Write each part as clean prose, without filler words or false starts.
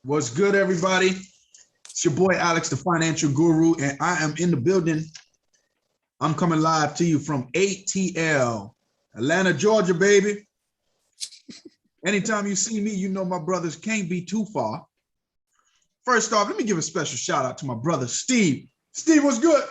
What's good, everybody? It's your boy Alex, the financial guru, and I am in the building. I'm coming live to you from ATL, Atlanta, Georgia, baby. Anytime you see me, you know my brothers can't be too far. First off, let me give a special shout out to my brother, Steve. Steve, what's good?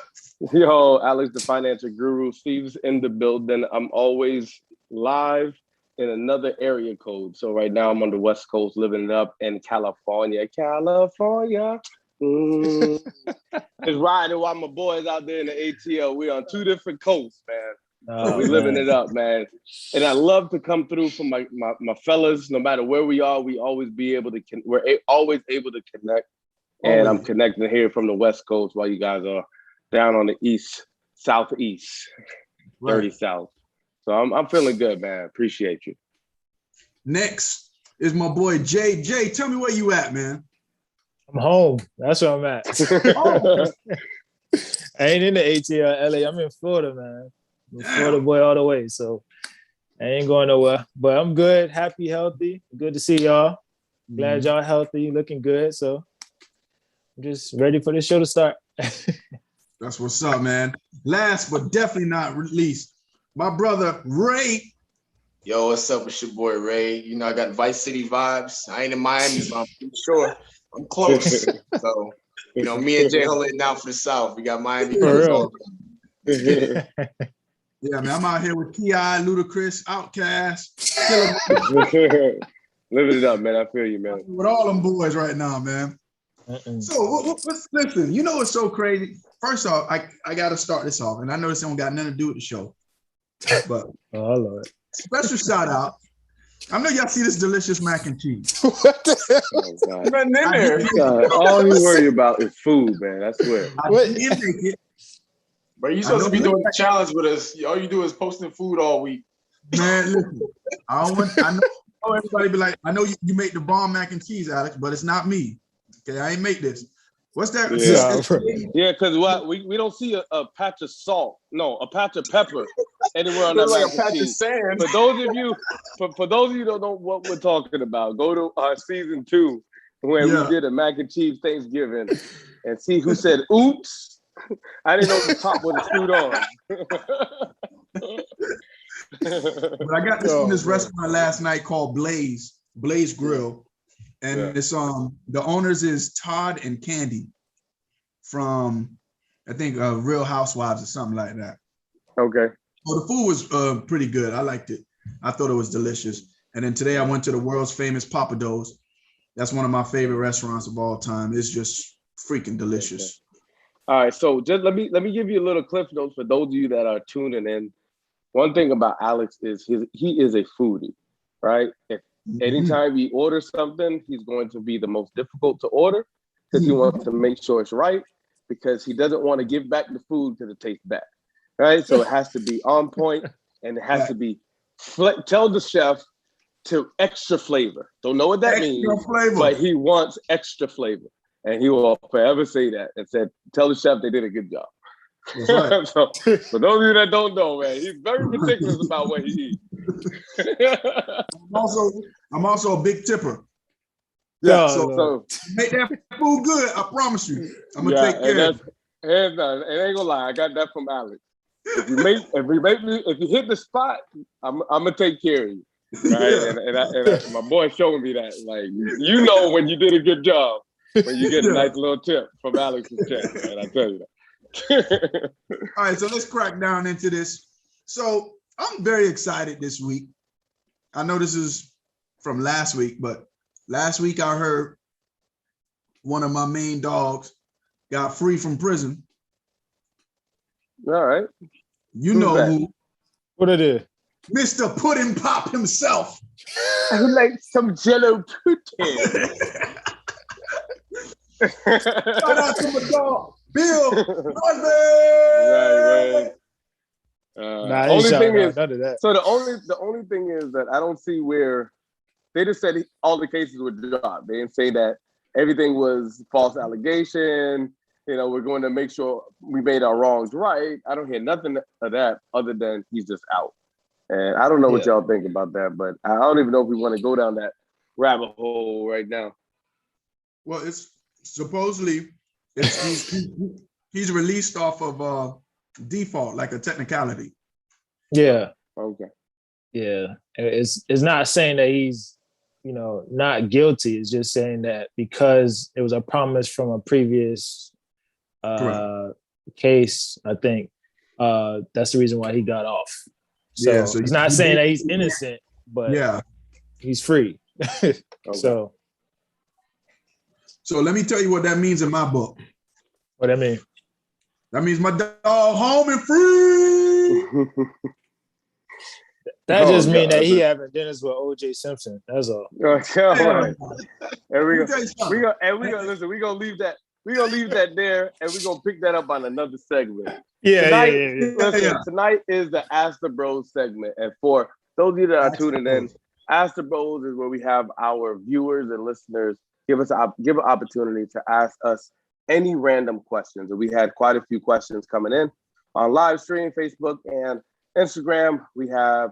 Yo, Alex, the financial guru. Steve's in the building. I'm always live in another area code. So right now I'm on the West Coast, living it up in California. California. Just riding while my boys out there in the ATL. We're on two different coasts, man. So we're living it up, man. And I love to come through for my fellas. No matter where we are, we're always able to connect. And I'm connecting here from the West Coast while you guys are down on the southeast, dirty south. So I'm feeling good, man. Appreciate you. Next is my boy Jay. Jay, tell me where you at, man. I'm home. That's where I'm at. I ain't in the ATL, LA. I'm in Florida, man. I'm a Florida boy all the way. So I ain't going nowhere. But I'm good, happy, healthy. Good to see y'all. Glad y'all healthy, looking good. So I'm just ready for the show to start. That's what's up, man. Last but definitely not least, my brother Ray. Yo, what's up with your boy Ray? You know, I got Vice City vibes. I ain't in Miami, so I'm pretty sure I'm close. So, you know, me and Jay holding it down for the South. We got Miami. Yeah, man, I'm out here with T.I., Ludacris, Outkast. Living it up, man. I feel you, man. With all them boys right now, man. So listen, you know what's so crazy? First off, I got to start this off, and I know this don't got nothing to do with the show, but oh Lord, special shout out. I know y'all see this delicious mac and cheese. What the hell? Man, in there. All you worry about is food, man. I swear. I didn't make it. But you supposed to be doing a challenge with us. All you do is posting food all week. Man, listen, I know everybody be like, I know you make the bomb mac and cheese, Alex, but it's not me. Okay, I ain't make this. What's that? Yeah, because what we don't see a patch of salt, no, a patch of pepper anywhere on that like mac and cheese. Sand. For those of you who don't know what we're talking about, go to our season 2 when we did a mac and cheese Thanksgiving and see who said oops. I didn't know the top was screwed on. But I got this from this restaurant last night called Blaze Grill. And it's the owners is Todd and Candy from I think Real Housewives or something like that. Okay. Well, the food was pretty good. I liked it. I thought it was delicious. And then today I went to the world's famous Papados. That's one of my favorite restaurants of all time. It's just freaking delicious. All right, so just let me give you a little cliff notes for those of you that are tuning in. One thing about Alex is he is a foodie, right? Anytime he orders something, he's going to be the most difficult to order because he wants to make sure it's right because he doesn't want to give back the food because it tastes bad, right? So it has to be on point and it has to be, tell the chef to extra flavor. Don't know what that means, but he wants extra flavor. And he will forever say that and said, tell the chef they did a good job. Right. So for those of you that don't know, man, he's very particular about what he eats. I'm also a big tipper. Yeah, so make that food good. I promise you. I'm gonna take care of it. Hands down. It ain't gonna lie. I got that from Alex. If you hit the spot, I'm gonna take care of you. Right? And my boy showing me that. Like, you know when you did a good job. When you get a nice little tip from Alex's check, man, I tell you that. All right, so let's crack down into this. So I'm very excited this week. I know this is from last week, but last week I heard one of my main dogs got free from prison. All right. You know who? What it is? Mr. Pudding Pop himself. I would like some Jello pudding. Shout out to my dog, Bill Cosby. Right. Only thing is, none of that. So the only thing is that I don't see where they just said all the cases were dropped. They didn't say that everything was false allegation. You know, we're going to make sure we made our wrongs right. I don't hear nothing of that other than he's just out. And I don't know what y'all think about that, but I don't even know if we want to go down that rabbit hole right now. Well, it's supposedly he's released off of default, like a technicality. Yeah. Okay. Yeah. It's not saying that he's, not guilty. It's just saying that because it was a promise from a previous case, I think that's the reason why he got off. So, so it's not saying that he's innocent, but he's free. Okay. So let me tell you what that means in my book. what I mean? That means my dog home and free. That just means that he having dinners with O.J. Simpson. That's all. And we're gonna leave that. We're gonna leave that there, and we're gonna pick that up on another segment. Tonight is the Ask the Bros segment, and for those of you that are tuning in, Ask the Bros is where we have our viewers and listeners give an opportunity to ask us any random questions. And we had quite a few questions coming in on live stream, Facebook, and Instagram. We have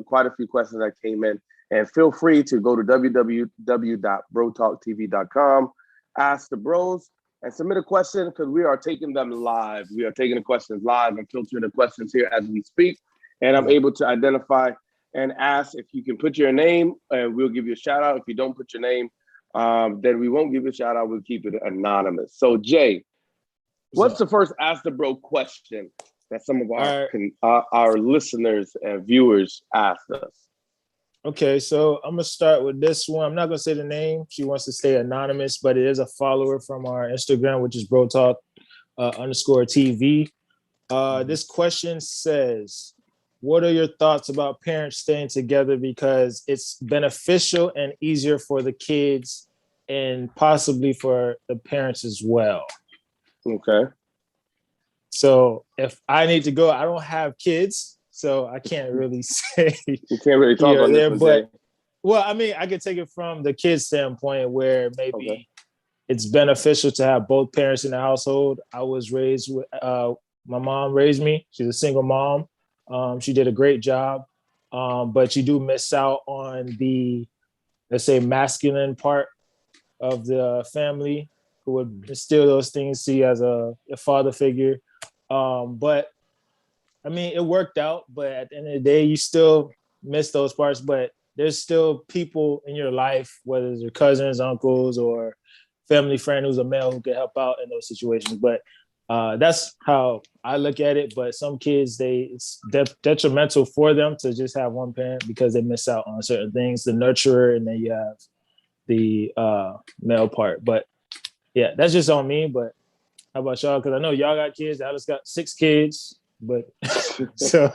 quite a few questions that came in, and feel free to go to www.brotalktv.com, ask the bros, and submit a question because we are taking them live. We are taking the questions live and filtering the questions here as we speak. And I'm able to identify and ask if you can put your name, and we'll give you a shout out. If you don't put your name, then we won't give you a shout out. We'll keep it anonymous. So Jay, what's the first Ask the Bro question that some of our listeners and viewers asked us? Okay, so I'm gonna start with this one. I'm not gonna say the name. She wants to stay anonymous, but it is a follower from our Instagram, which is BroTalk _TV. This question says, what are your thoughts about parents staying together because it's beneficial and easier for the kids and possibly for the parents as well? Okay. So if I need to go, I don't have kids, so I can't really say. You can't really talk on this one, but well, I mean, I could take it from the kid's standpoint where maybe it's beneficial to have both parents in the household. I was raised with my mom raised me. She's a single mom. She did a great job, but you do miss out on the, let's say, masculine part of the family who would instill those things to you as a father figure. But I mean, it worked out, but at the end of the day, you still miss those parts, but there's still people in your life, whether it's your cousins, uncles, or family friend who's a male who can help out in those situations. But that's how I look at it. But some kids, it's detrimental for them to just have one parent because they miss out on certain things, the nurturer, and then you have the male part. But yeah, that's just on me. But how about y'all? Because I know y'all got kids. Alice got 6 kids. But so,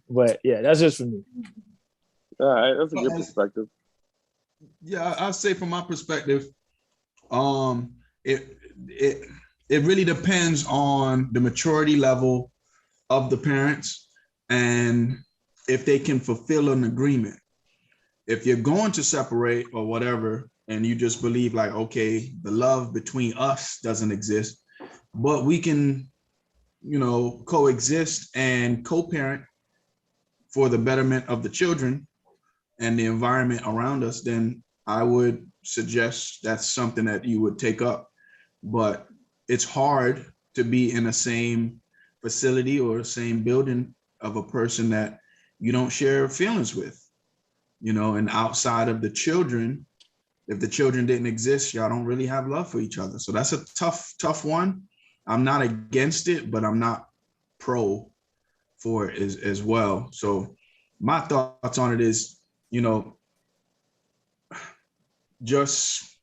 but yeah, that's just for me. All right, that's a good perspective. Yeah, I'll say from my perspective, it really depends on the maturity level of the parents and if they can fulfill an agreement. If you're going to separate or whatever, and you just believe like, okay, the love between us doesn't exist, but we can, coexist and co-parent for the betterment of the children and the environment around us, then I would suggest that's something that you would take up. But it's hard to be in the same facility or same building of a person that you don't share feelings with, and outside of the children, if the children didn't exist, y'all don't really have love for each other. So that's a tough one. I'm not against it, but I'm not pro for it as well. So my thoughts on it is, just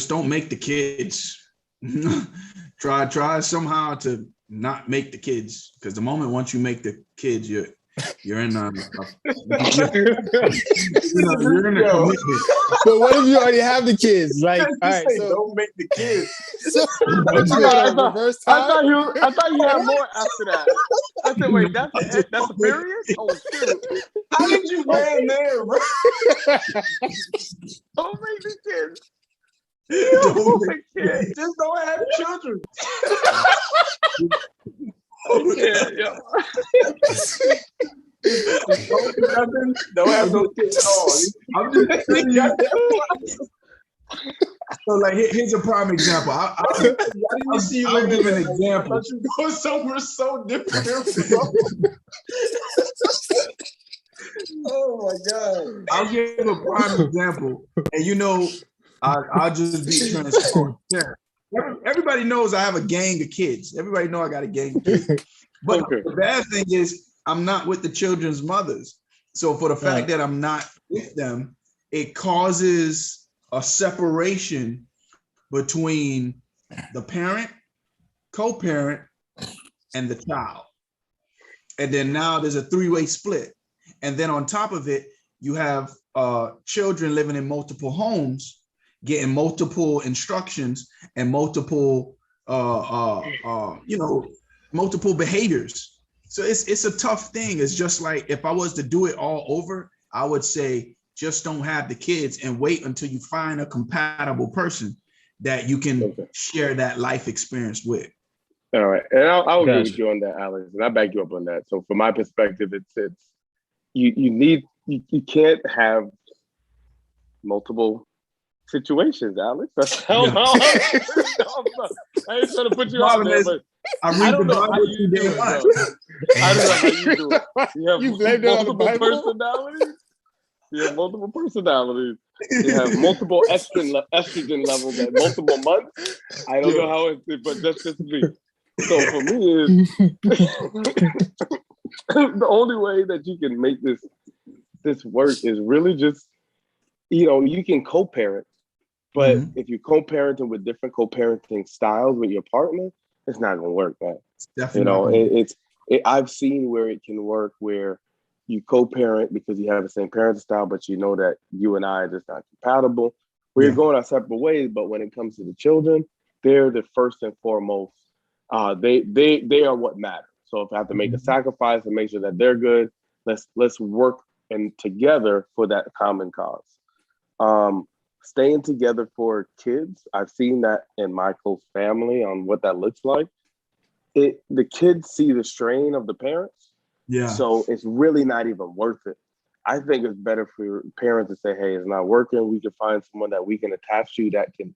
don't make the kids. try somehow to not make the kids, because the moment once you make the kids, you're in you're in a commitment. But what if you already have the kids? Like, all right, so don't make the kids. So, I thought you had more after that. I said, wait, that's a period? Oh, shoot. How did you land there, bro? Don't make the kids. Just don't have children. Yeah. Don't have no kids at all. I'm just saying, So like here's a prime example. I'll give an example. I thought you were going somewhere so different, bro. Oh my God. I'll give a prime example, and I'll just be transparent. Everybody knows I have a gang of kids. Everybody know I got a gang of kids. But the bad thing is I'm not with the children's mothers. So for the fact that I'm not with them, it causes a separation between the parent, co-parent, and the child. And then now there's a three-way split. And then on top of it, you have children living in multiple homes, getting multiple instructions and multiple, multiple behaviors. So it's a tough thing. It's just like if I was to do it all over, I would say just don't have the kids and wait until you find a compatible person that you can share that life experience with. All right, and I'll agree with you on that, Alex, and I back you up on that. So from my perspective, it's you can't have multiple situations, Alex. That's how I ain't trying to put you out there, but I don't know how you do it, bro. I don't know how you do it. You have multiple personalities. You have multiple personalities. You have multiple estrogen levels at multiple months. I don't know how it, but that's just me. So for me, the only way that you can make this work is really just, you can co-parent, but if you're co-parenting with different co-parenting styles with your partner, it's not going to work, man. Definitely. I've seen where it can work where you co-parent because you have the same parenting style, but you know that you and I are just not compatible. We're going our separate ways, but when it comes to the children, they're the first and foremost. They are what matters. So if I have to make a sacrifice and make sure that they're good, let's work and together for that common cause. Staying together for kids, I've seen that in my close family on what that looks like. The kids see the strain of the parents. Yeah. So it's really not even worth it. I think it's better for parents to say, hey, it's not working. We can find someone that we can attach to that can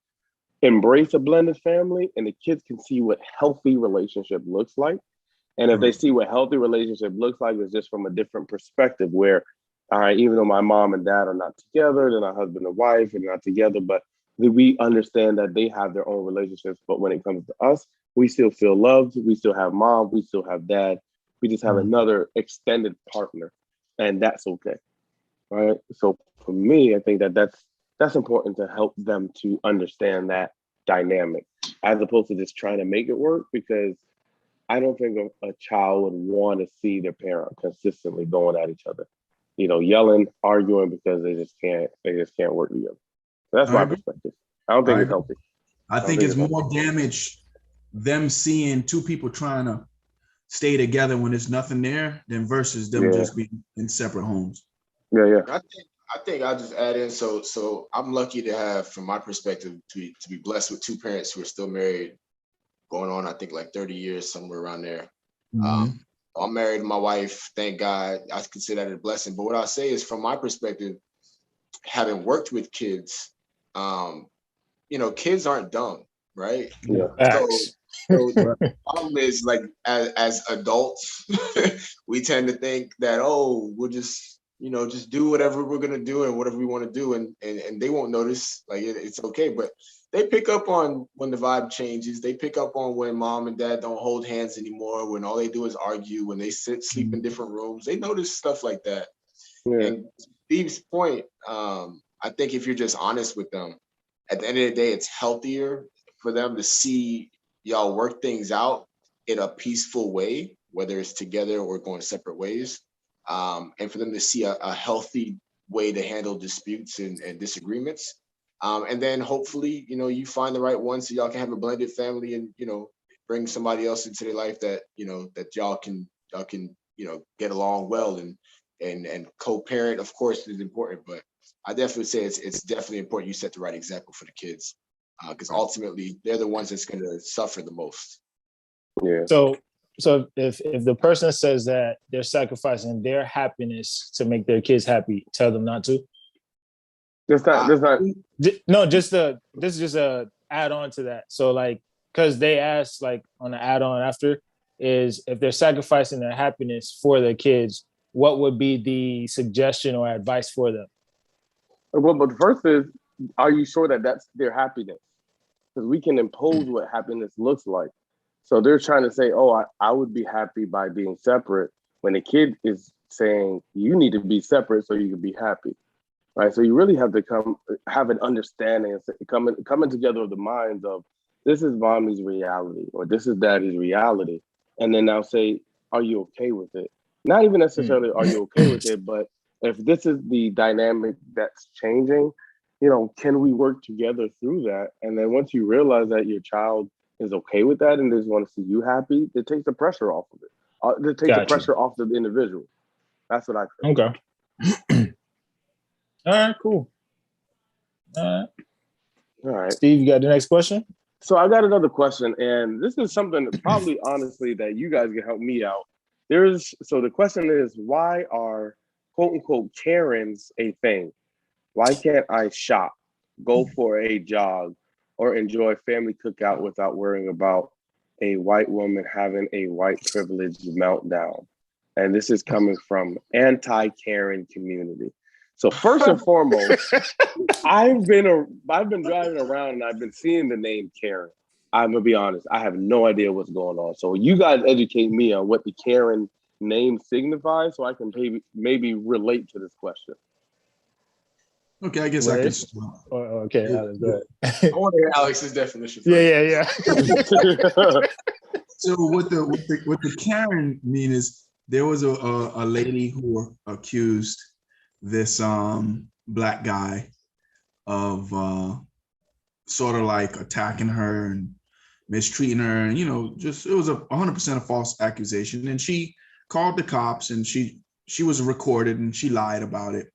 embrace a blended family, and the kids can see what healthy relationship looks like. And if they see what healthy relationship looks like, it's just from a different perspective where, all right, even though my mom and dad are not together, they're not husband and wife, and not together, but we understand that they have their own relationships. But when it comes to us, we still feel loved. We still have mom. We still have dad. We just have another extended partner, and that's okay, right? So for me, I think that's important to help them to understand that dynamic as opposed to just trying to make it work, because I don't think a child would want to see their parent consistently going at each other, yelling, arguing because they just can't work together. So that's my perspective. I don't think it's healthy. I think it's more damage them seeing two people trying to stay together when there's nothing there than versus them just being in separate homes. Yeah. I think I'll just add in. So I'm lucky to have, from my perspective, to be blessed with two parents who are still married, going on, I think, like 30 years, somewhere around there. I'm married to my wife, thank God. I consider that a blessing. But what I'll say is, from my perspective, having worked with kids, kids aren't dumb, right? Yeah. So the problem is, like, as adults, we tend to think that, we'll just do whatever we're gonna do and whatever we want to do, and they won't notice. Like, it's okay, but they pick up on when the vibe changes. They pick up on when mom and dad don't hold hands anymore, when all they do is argue, when they sleep in different rooms. They notice stuff like that. Yeah. And Steve's point, I think if you're just honest with them, at the end of the day, it's healthier for them to see y'all work things out in a peaceful way, whether it's together or going separate ways. And for them to see a healthy way to handle disputes and disagreements. And then hopefully, you find the right one so y'all can have a blended family and, bring somebody else into their life that, that y'all can, get along well and co-parent, of course, is important. But I definitely say it's definitely important you set the right example for the kids, because ultimately they're the ones that's going to suffer the most. Yeah. So if the person says that they're sacrificing their happiness to make their kids happy, tell them not to. That's not. No, this is just a add on to that. So like, because they asked like on the add on after is if they're sacrificing their happiness for their kids, what would be the suggestion or advice for them? Well, but the first is, are you sure that that's their happiness? Because we can impose what happiness looks like. So they're trying to say, oh, I would be happy by being separate, when the kid is saying you need to be separate so you can be happy, right? So you really have to have an understanding, coming together of the minds of, this is mommy's reality or this is daddy's reality. And then now say, are you okay with it? Not even necessarily are you okay with it, but if this is the dynamic that's changing, can we work together through that? And then once you realize that your child is okay with that and they just want to see you happy, it takes the pressure off of it. It takes the pressure off the individual. That's what I think. Okay. All right, cool. All right. Steve, you got the next question? So I got another question, and this is something probably honestly that you guys can help me out. So the question is, why are quote unquote Karens a thing? Why can't I shop, go for a jog, or enjoy family cookout without worrying about a white woman having a white privilege meltdown? And this is coming from anti-Karen community. So first and foremost, I've been driving around and I've been seeing the name Karen. I'm gonna be honest, I have no idea what's going on. So you guys educate me on what the Karen name signifies, so I can maybe relate to this question. Okay, I guess I can. Okay, Alex, go ahead. I want to hear Alex's definition. Yeah. So what the Karen mean is, there was a lady who accused this black guy of sort of like attacking her and mistreating her, and it was 100% a false accusation. And she called the cops, and she was recorded, and she lied about it.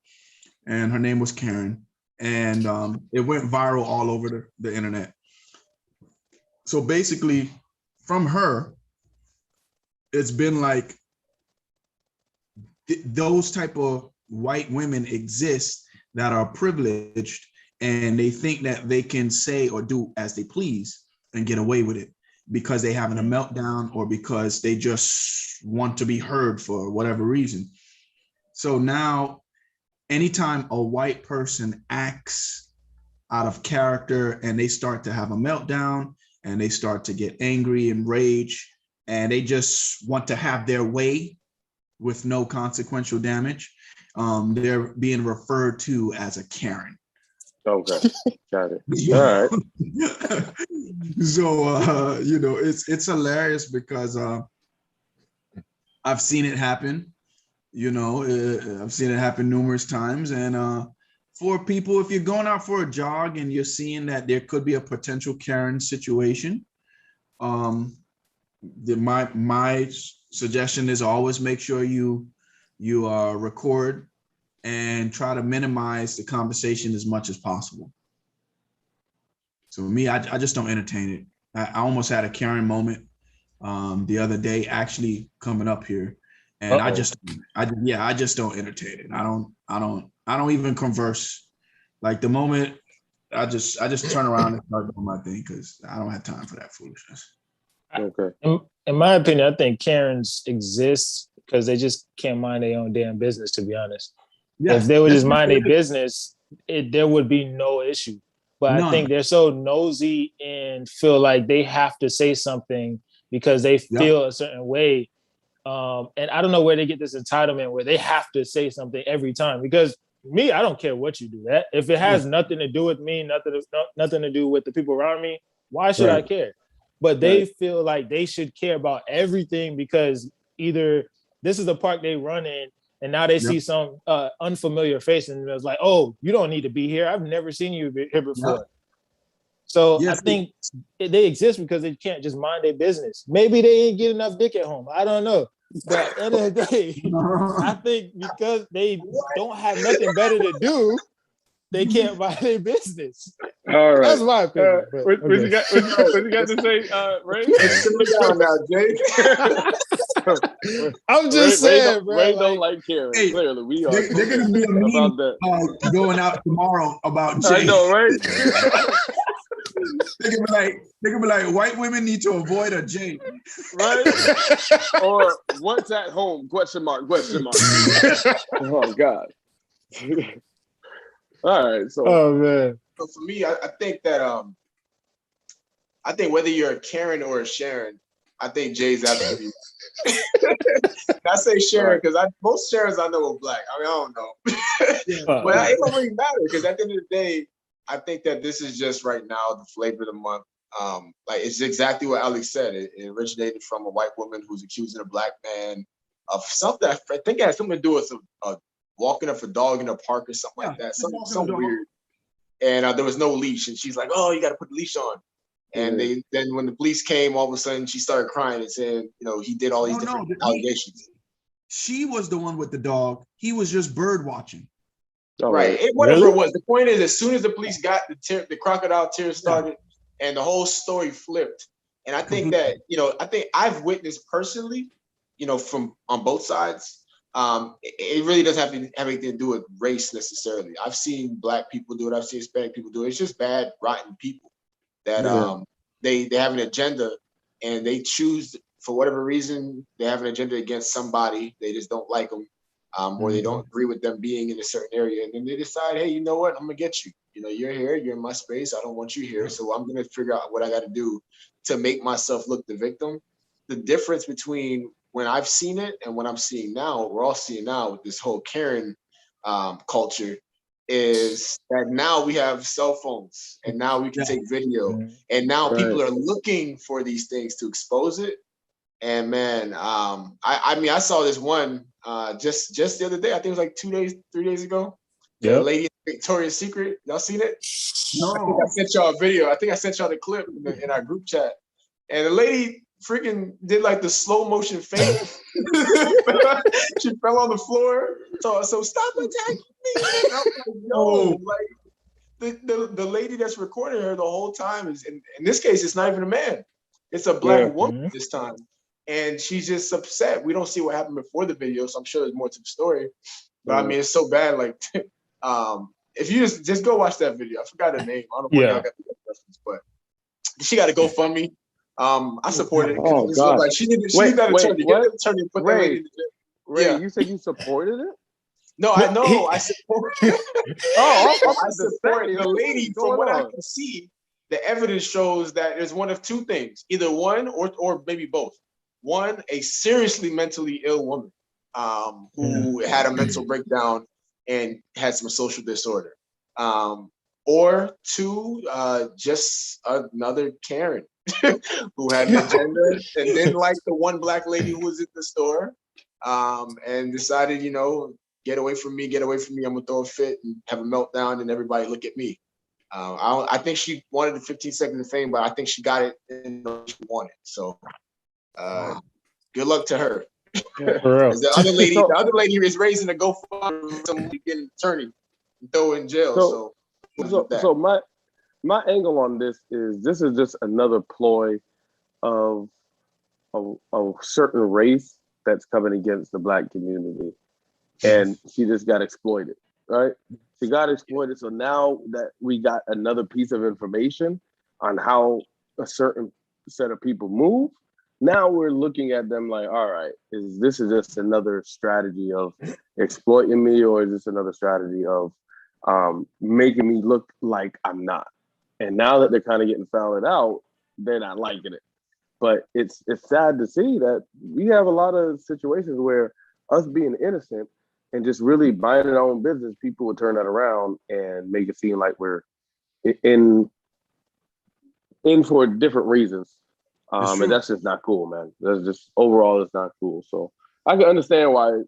And her name was Karen, and it went viral all over the internet. So basically, from her, it's been like those type of white women exist that are privileged, and they think that they can say or do as they please and get away with it because they having a meltdown or because they just want to be heard for whatever reason. So now, anytime a white person acts out of character and they start to have a meltdown and they start to get angry and rage and they just want to have their way with no consequential damage, they're being referred to as a Karen. Okay, got it. All right. So, it's hilarious because I've seen it happen. I've seen it happen numerous times. And for people, if you're going out for a jog and you're seeing that there could be a potential Karen situation, my suggestion is always make sure you record and try to minimize the conversation as much as possible. So me, I just don't entertain it. I almost had a Karen moment the other day, actually coming up here. And I just don't entertain it. I don't even converse. Like the moment I just turn around and start doing my thing because I don't have time for that foolishness. Okay. In my opinion, I think Karens exist because they just can't mind their own damn business, to be honest. Yes, if they would just mind their business, there would be no issue. But none. I think they're so nosy and feel like they have to say something because they feel a certain way. And I don't know where they get this entitlement where they have to say something every time. Because me, I don't care what you do. That if it has nothing to do with me, nothing to do with the people around me, why should I care? But they feel like they should care about everything because either this is the park they run in, and now they see some unfamiliar face, and it's like, oh, you don't need to be here. I've never seen you here before. So I think they exist because they can't just mind their business. Maybe they ain't get enough dick at home. I don't know. But at the end of the day, I think because they don't have nothing better to do, they can't mind their business. All right. That's my opinion. What you got to say, Ray? Sit down now, Jake. I'm just saying, bro. Ray don't like Karen. Hey, Clearly, we are. They're gonna be a about meme that. going out tomorrow about Jay. I know, right? They're gonna be like, white women need to avoid a Jay. Right? Or what's at home? Question mark. Oh God. All right. So. Oh man. So for me, I think that I think whether you're a Karen or a Sharon, I think Jay's absolutely. I say Sharon because most Sharons I know are black. I mean, I don't know, but it don't really matter because at the end of the day, I think that this is just right now the flavor of the month. Like it's exactly what Alex said. It originated from a white woman who's accusing a black man of something. I think it had something to do with walking up a dog in a park or something like that. Something weird. And there was no leash, and she's like, "Oh, you got to put the leash on." And then when the police came, all of a sudden she started crying and saying, he did all these different allegations. She was the one with the dog. He was just bird watching. Right. Whatever it was. The point is, as soon as the police got the crocodile tears started, and the whole story flipped. And I think that I think I've witnessed personally, from on both sides. It really doesn't have anything to do with race necessarily. I've seen black people do it. I've seen Hispanic people do it. It's just bad, rotten people that they have an agenda and they choose for whatever reason they have an agenda against somebody. They just don't like them, or they don't agree with them being in a certain area, and then they decide, hey, you know what? I'm gonna get you. You're here. You're in my space. I don't want you here, so I'm gonna figure out what I got to do to make myself look the victim. The difference between when I've seen it and what I'm seeing now, what we're all seeing now with this whole Karen culture, is that now we have cell phones and now we can take video, and now people are looking for these things to expose it. And man, I mean, I saw this one just the other day. I think it was like 3 days ago. The lady in Victoria's Secret. Y'all seen it? No. I think I sent y'all a video. I think I sent y'all the clip in our group chat. And the lady freaking did like the slow motion faint. She fell on the floor. So stop attacking me. And I'm like, no, like the lady that's recording her the whole time is in this case, it's not even a man. It's a black woman this time. And she's just upset. We don't see what happened before the video, so I'm sure there's more to the story. But I mean, it's so bad. Like, if you just go watch that video. I forgot her name. I don't know where y'all got the reference, but she got a GoFundMe. I supported it. Oh God! Like she needs that attorney. Get the attorney and put that lady in the jail. Ray, you said you supported it? No, I know. I support. I support the lady. From what I can see, the evidence shows that there's one of two things: either one or maybe both. One, a seriously mentally ill woman who had a mental breakdown and had some social disorder. Or two, just another Karen who had an agenda and didn't like the one black lady who was in the store and decided, get away from me, I'm gonna throw a fit and have a meltdown and everybody look at me. I think she wanted the 15 seconds of fame, but I think she got it in the way she wanted. So good luck to her. The other lady is raising a GoFundMe to get an attorney and throw in jail. So my angle on this is just another ploy of a certain race that's coming against the black community, and she just got exploited, right? She got exploited. So now that we got another piece of information on how a certain set of people move, now we're looking at them like, all right, is this just another strategy of exploiting me, or is this another strategy of making me look like I'm not? And now that they're kind of getting found out, they're not liking it. But it's sad to see that we have a lot of situations where us being innocent and just really minding our own business, people will turn that around and make it seem like we're in for different reasons. And that's just not cool, man. That's just overall, it's not cool. So I can understand why,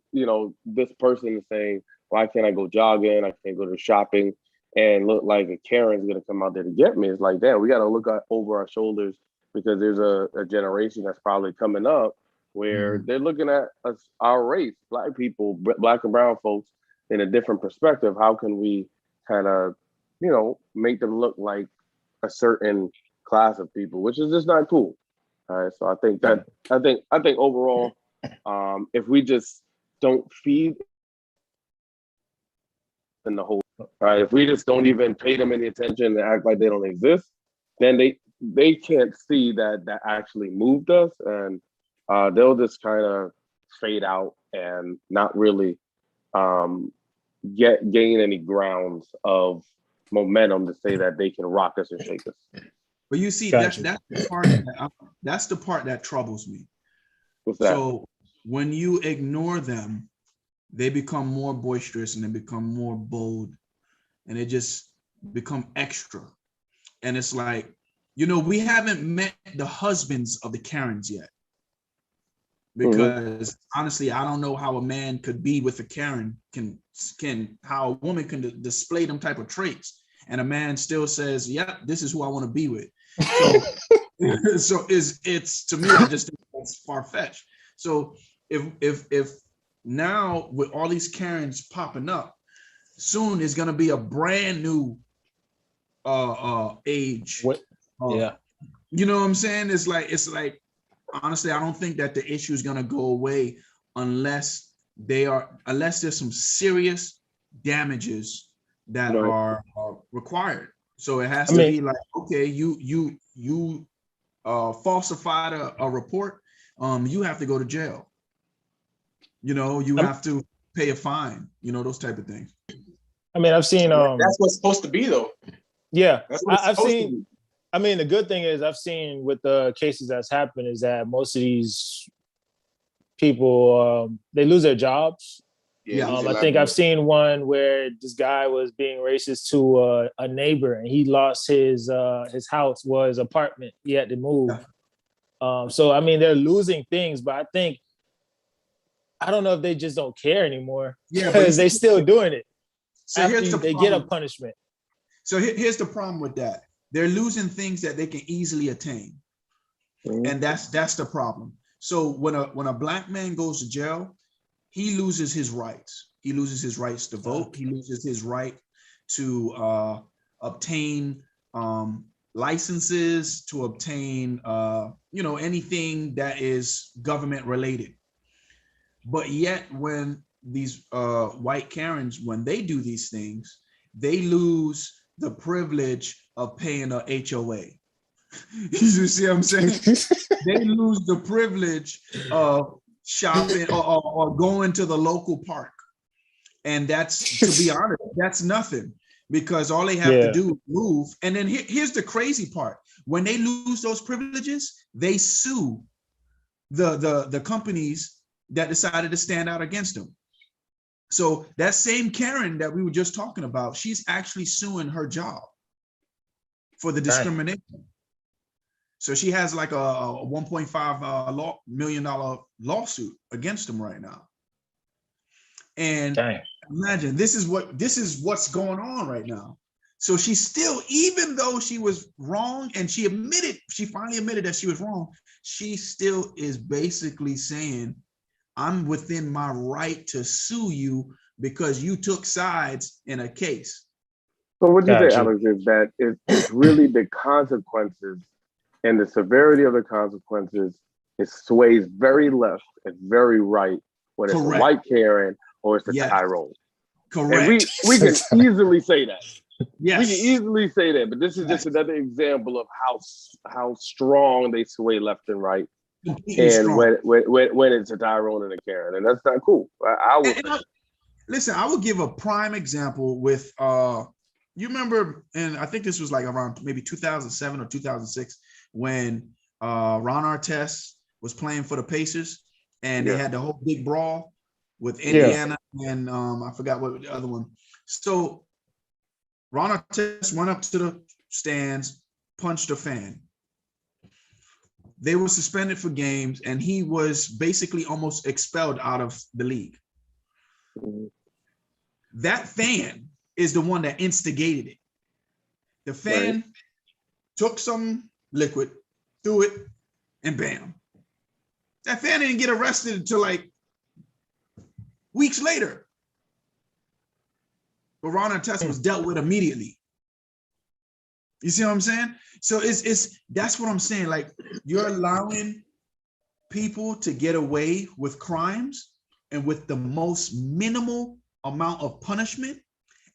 this person is saying, why can't I go jogging? I can't go to shopping and look like a Karen's going to come out there to get me. It's like, damn, we got to look over our shoulders because there's a generation that's probably coming up where they're looking at us, our race, black people, black and brown folks in a different perspective. How can we kind of, make them look like a certain class of people, which is just not cool. All right. So I think overall, if we just don't feed in the whole, right? If we just don't even pay them any attention and act like they don't exist, then they can't see that actually moved us, and they'll just kind of fade out and not really gain any grounds of momentum to say that they can rock us and shake us. But you see, Gotcha. that's the part that troubles me. What's that? So when you ignore them, they become more boisterous and they become more bold, and they just become extra. And it's like, we haven't met the husbands of the Karens yet. Because honestly, I don't know how a man could be with a Karen, how a woman can display them type of traits, and a man still says, "Yep, this is who I want to be with." So, it's to me, I just think that's far-fetched. So if now with all these Karens popping up, soon is going to be a brand new age. Yeah. You know what I'm saying? It's like honestly, I don't think that the issue is going to go away unless there's some serious damages that are required. So it has to be like, okay, you falsified a report, you have to go to jail. You have to pay a fine, those type of things. I mean, I've seen that's what's supposed to be though. Yeah, I've seen. I mean, the good thing is I've seen with the cases that's happened is that most of these people, they lose their jobs. Yeah, I think I've seen one where this guy was being racist to a neighbor, and he lost his house, his apartment. He had to move. Yeah. So I mean, they're losing things, but I don't know if they just don't care anymore. Yeah, because they're still doing it. So after they get a punishment. So here's the problem with that. They're losing things that they can easily attain. And that's the problem. So when a black man goes to jail, he loses his rights. He loses his rights to vote. He loses his right to obtain licenses, to obtain anything that is government related. But yet when these white Karens, when they do these things, they lose the privilege of paying a HOA. You see what I'm saying? They lose the privilege of shopping or going to the local park. And that's, to be honest, that's nothing, because all they have to do is move. And then here's the crazy part. When they lose those privileges, they sue the companies that decided to stand out against them. So that same Karen that we were just talking about, she's actually suing her job for the discrimination. So she has like a $1.5 million lawsuit against them right now. And imagine this is what's going on right now. So she still, even though she was wrong and she finally admitted that she was wrong, she still is basically saying, I'm within my right to sue you because you took sides in a case. So what you say, Alex, is that it's really the consequences and the severity of the consequences, it sways very left and very right when it's a white Karen or it's a Tyrone. Correct. And we can easily say that. Yes. We can easily say that, but this is just another example of how strong they sway left and right. And when it's a Tyrone and a Karen, and that's not cool. Listen, I will give a prime example with you remember, and I think this was like around maybe 2007 or 2006 when Ron Artest was playing for the Pacers, and they had the whole big brawl with Indiana and I forgot what the other one. So Ron Artest went up to the stands, punched a fan. They were suspended for games, and he was basically almost expelled out of the league. That fan is the one that instigated it. The fan took some liquid, threw it, and bam. That fan didn't get arrested until like weeks later. But Ron Artest was dealt with immediately. You see what I'm saying? So it's that's what I'm saying. Like, you're allowing people to get away with crimes and with the most minimal amount of punishment.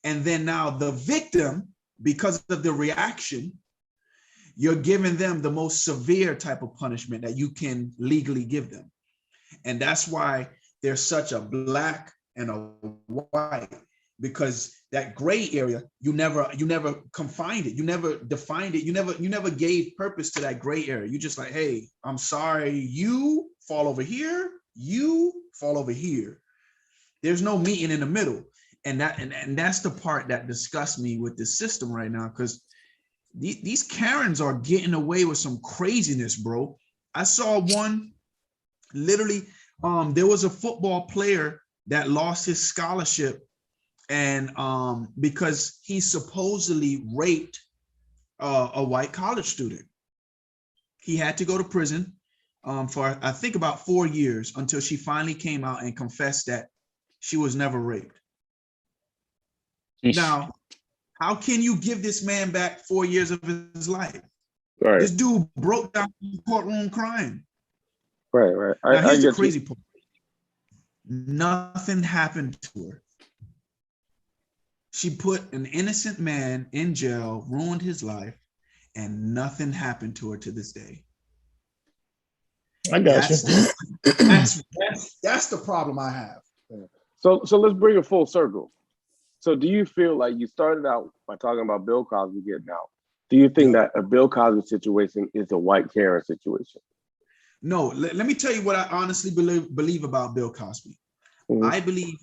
And then now the victim, because of the reaction, you're giving them the most severe type of punishment that you can legally give them. And that's why there's such a black and a white, because that gray area, you never confined it, you never defined it, you never gave purpose to that gray area. You just like, hey, I'm sorry, you fall over here, you fall over here. There's no meeting in the middle. And that's the part that disgusts me with this system right now, because these Karens are getting away with some craziness, bro. I saw one, literally, there was a football player that lost his scholarship, and because he supposedly raped a white college student. He had to go to prison for, I think, about 4 years, until she finally came out and confessed that she was never raped. Eesh. Now, how can you give this man back 4 years of his life? Right. This dude broke down in the courtroom crying. Right. Now, here's the get crazy part. Nothing happened to her. She put an innocent man in jail, ruined his life, and nothing happened to her to this day. I got you. That's the problem I have. So let's bring it full circle. So do you feel like you started out by talking about Bill Cosby getting out? Do you think that a Bill Cosby situation is a white Karen situation? No, let me tell you what I honestly believe about Bill Cosby. Mm-hmm. I believe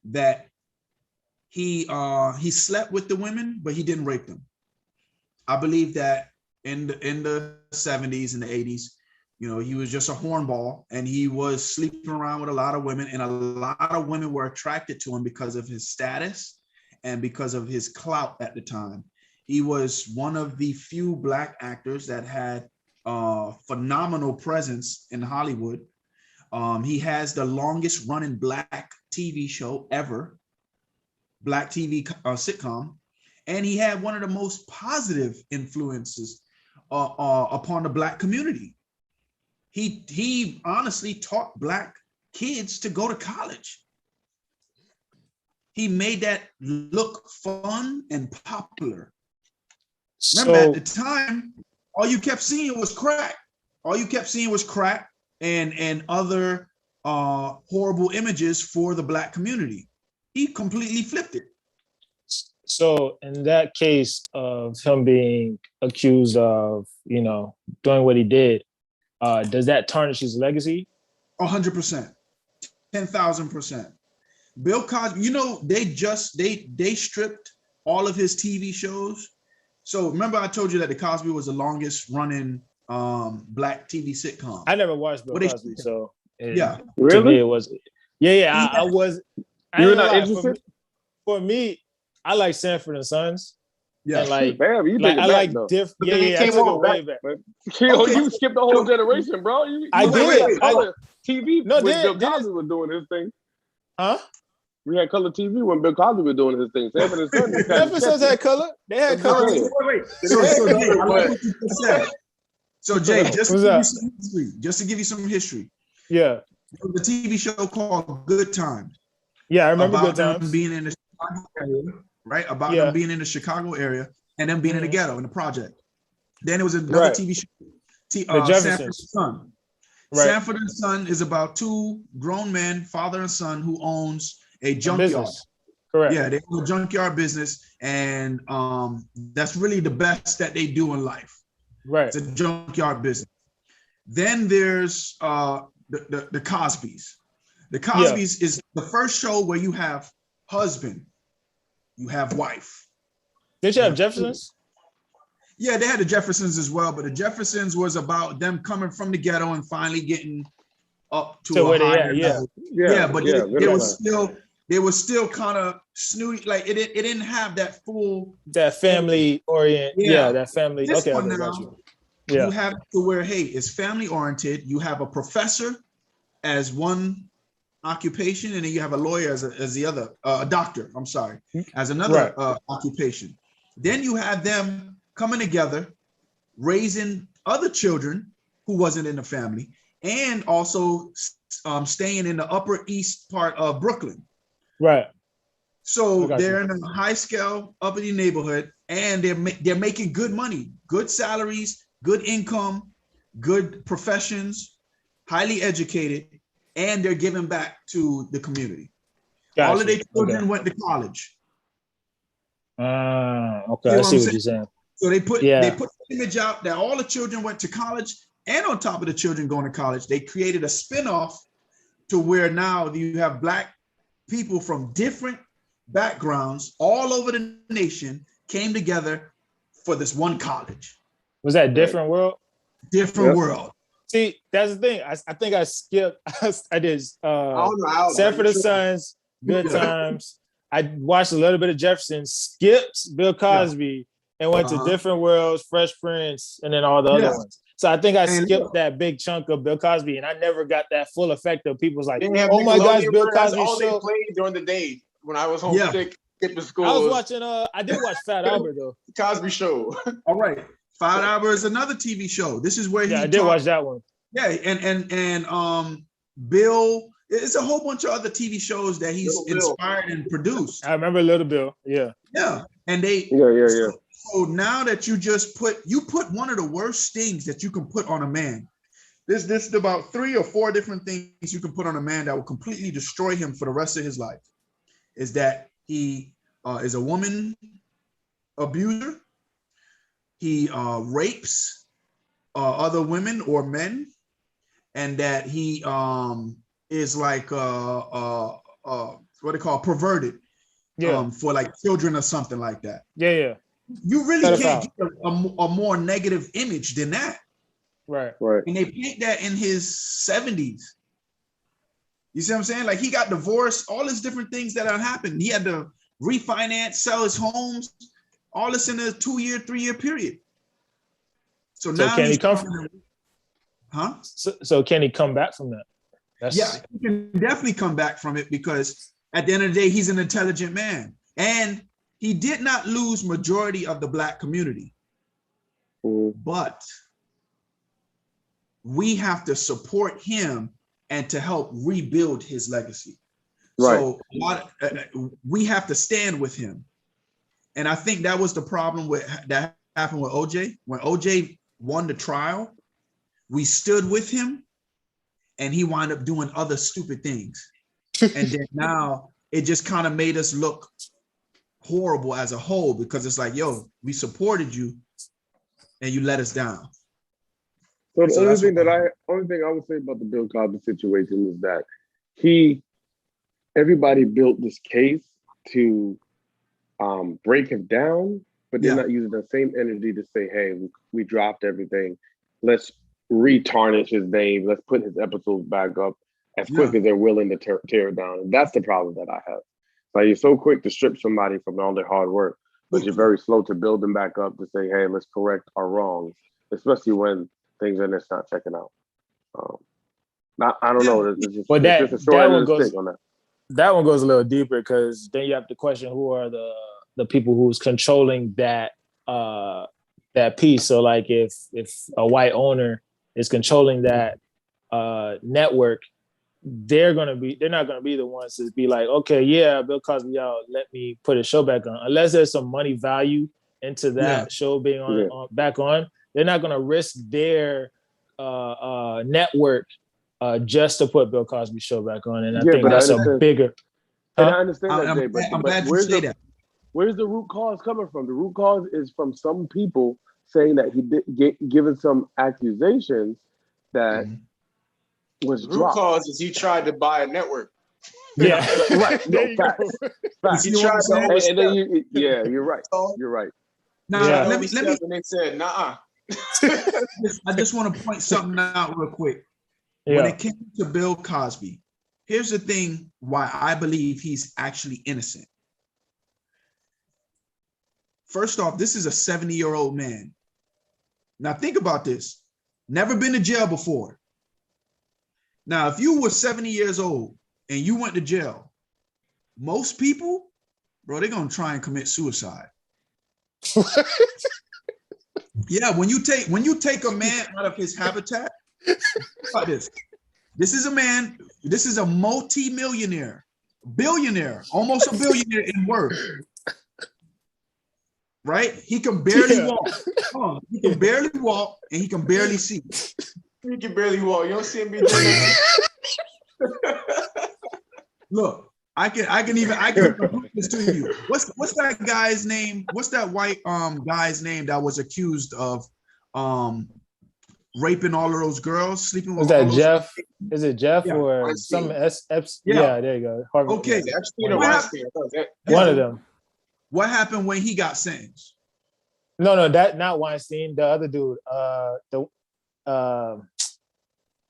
that he slept with the women, but he didn't rape them. I believe that in the 70s and the 80s, he was just a hornball, and he was sleeping around with a lot of women, and a lot of women were attracted to him because of his status and because of his clout at the time. He was one of the few black actors that had phenomenal presence in Hollywood. He has the longest running black TV show ever, black TV sitcom, and he had one of the most positive influences upon the black community. He honestly taught black kids to go to college. He made that look fun and popular. Remember, at the time, all you kept seeing was crack. All you kept seeing was crack and other horrible images for the black community. He completely flipped it. So in that case of him being accused of, doing what he did, does that tarnish his legacy? 100%, 10,000%. Bill Cosby, they stripped all of his TV shows. So remember I told you that the Cosby was the longest running black TV sitcom. I never watched Bill Cosby, so yeah. Really? To me it was, I was. You were not interested? For me, I like Sanford and Sons. Yeah, and like, damn, you like take it I back, like though. different. But then he I came took on it way back. back. You skipped the whole generation, bro. I did. We had color TV No, when Bill did Cosby was doing his thing. Huh? We had color TV when Bill Cosby was doing his thing. Sanford and Sons. Sanford and Sons had color. They had color. Wait. So Jay, I like what you just said. So Jay, just to give you some history. Yeah. There was a TV show called Good Times. Yeah, I remember about Good Times. them being in the Chicago area, right? About them being in the Chicago area and them being in the ghetto in the project. Then it was another TV show, Sanford and Son. Right. Sanford and Son is about two grown men, father and son, who owns a junkyard. Correct. Yeah, they own a junkyard business, and that's really the best that they do in life. Right. It's a junkyard business. Then there's the Cosbys. The Cosbys is the first show where you have husband, you have wife. Did you have Jeffersons? Yeah, they had the Jeffersons as well, but the Jeffersons was about them coming from the ghetto and finally getting up to a higher level. But they were still kind of snooty. Like it didn't have that full family orient. Yeah, that family. This okay, one I now, got you. Yeah. You have to where, hey, it's family oriented. You have a professor as one occupation, and then you have a lawyer as the other, a doctor, I'm sorry, as another occupation. Then you have them coming together, raising other children who wasn't in the family, and also staying in the Upper East part of Brooklyn. Right. So they're in a high scale uppity neighborhood, and they're making good money, good salaries, good income, good professions, highly educated, and they're giving back to the community. Gotcha. All of their children went to college. Okay, I see what you're saying. So they put the image out that all the children went to college, and on top of the children going to college, they created a spinoff to where now you have Black people from different backgrounds all over the nation came together for this one college. Was that Different World? Different World. See, that's the thing. I think I skipped. I did Sanford and Sons, Good Times. I watched a little bit of Jefferson, skipped Bill Cosby, and went to Different Worlds, Fresh Prince, and then all the other ones. So I think I skipped that big chunk of Bill Cosby, and I never got that full effect of people's like, oh my gosh, Bill Cosby all show. They played during the day when I was homesick, skipping school. I was watching. I did watch Fat Albert though. Cosby Show. All right, Fat Albert is another TV show. This is where I did watch that one. Yeah, and Bill. It's a whole bunch of other TV shows that he's inspired and produced. I remember Little Bill. Yeah. And they. So now that you put one of the worst things that you can put on a man. This is about 3 or 4 different things you can put on a man that will completely destroy him for the rest of his life. Is that he is a woman abuser. He rapes other women or men, and that he is like what they call perverted for like children or something like that. You really can't get a more negative image than that. Right. And they paint that in his 70s. You see what I'm saying? Like he got divorced, all these different things that happened. He had to refinance, sell his homes, all this in a 2-year, 3-year period. So now can he come from So can he come back from that? He can definitely come back from it, because at the end of the day, he's an intelligent man. And he did not lose majority of the Black community. But we have to support him and to help rebuild his legacy. So we have to stand with him. And I think that was the problem that happened with OJ. When OJ won the trial, we stood with him, and he wound up doing other stupid things. And then now it just kind of made us look horrible as a whole, because it's like, yo, we supported you and you let us down. So the only thing I would say about the Bill Cosby situation is that everybody built this case to break him down, but they're not using the same energy to say, hey, we dropped everything. Let's re-tarnish his name. Let's put his episodes back up as quick as they're willing to tear it down. And that's the problem that I have. Like, you're so quick to strip somebody from all their hard work, but you're very slow to build them back up to say, hey, let's correct our wrongs, especially when things are just not checking out. I don't know. But that one goes a little deeper, because then you have to question who are the people who's controlling that piece. So like if a white owner is controlling that network, they're not gonna be the ones to be like, okay, yeah, Bill Cosby, y'all, let me put a show back on. Unless there's some money value into that show being back on, they're not gonna risk their network just to put Bill Cosby's show back on. And I think that's a bigger. And I understand that, Jay, but I'm glad you say that. Where's the root cause coming from? The root cause is from some people saying that he did given some accusations that was the root cause is he tried to buy a network. Yeah, right. No, facts. He tried to and then you're right. You're right. Now let me. And they said, nah. I just want to point something out real quick. When it came to Bill Cosby, here's the thing why I believe he's actually innocent. First off, this is a 70-year-old man. Now think about this. Never been to jail before. Now, if you were 70 years old and you went to jail, most people, bro, they're going to try and commit suicide. Yeah, when you take a man out of his habitat, about this. This is a man, this is a multi-millionaire, billionaire, almost a billionaire in worth. Right? He can barely walk. He can barely walk and he can barely see. He can barely walk. You don't see him be doing that. Look, I can prove this to you. What's that guy's name? What's that white guy's name that was accused of raping all of those girls, sleeping with? Was that Jeff? Is it Jeff or Weinstein. some Yeah, there you go. Harvard. Okay. One of them. What happened when he got sentenced? No, that not Weinstein. The other dude.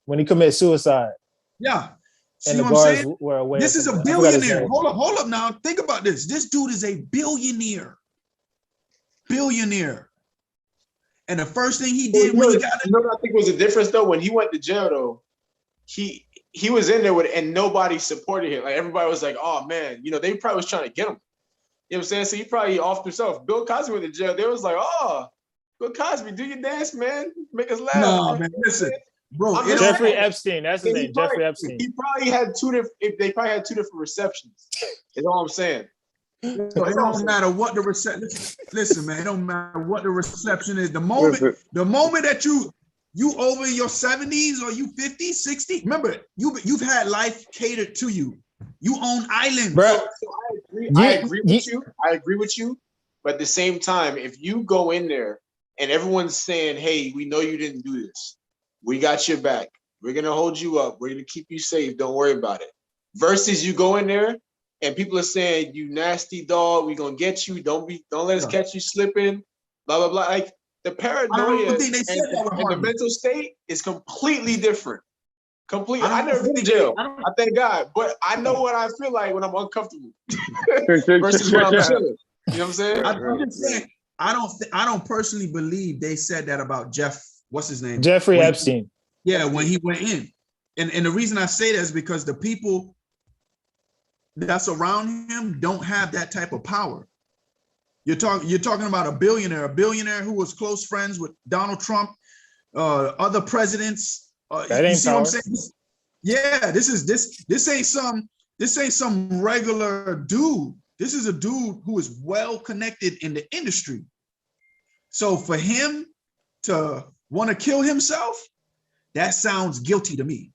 When he committed suicide. Yeah. See and the what I'm guards saying? were away. This is a billionaire. Hold up now. Think about this. This dude is a billionaire. Billionaire. And the first thing he did when he got you know what I think was the difference though? When he went to jail though, he was in there with and nobody supported him. Like everybody was like, oh man, you know, they probably was trying to get him. You know what I'm saying? So he probably off himself. Bill Cosby went to jail. They was like, oh, Bill Cosby, do your dance, man. Make us laugh. No, man, listen. Bro, Jeffrey Epstein, that's his name. Jeffrey Epstein. He probably had they probably had two different receptions. Is all I'm saying. So it don't matter what the reception. Listen, man, it don't matter what the reception is. The moment that you over your 70s or you 50, 60, remember you've had life catered to you. You own islands. Bro, so I agree with you. I agree with you. But at the same time, if you go in there and everyone's saying, "Hey, we know you didn't do this. We got your back. We're gonna hold you up. We're gonna keep you safe. Don't worry about it." Versus you go in there and people are saying, "You nasty dog. We gonna get you. Don't let us catch you slipping." Blah blah blah. Like the paranoia and the mental state is completely different. Completely. I never been to jail. I thank God, but I know what I feel like when I'm uncomfortable versus when I'm chilling. You know what I'm saying? I'm just saying. I don't personally believe they said that about Jeff. What's his name? Jeffrey Epstein. When he went in. And the reason I say that is because the people that's around him don't have that type of power. You're talking about a billionaire who was close friends with Donald Trump, other presidents. That ain't power. What I'm saying? Yeah, this ain't some regular dude. This is a dude who is well connected in the industry. So for him to want to kill himself, that sounds guilty to me.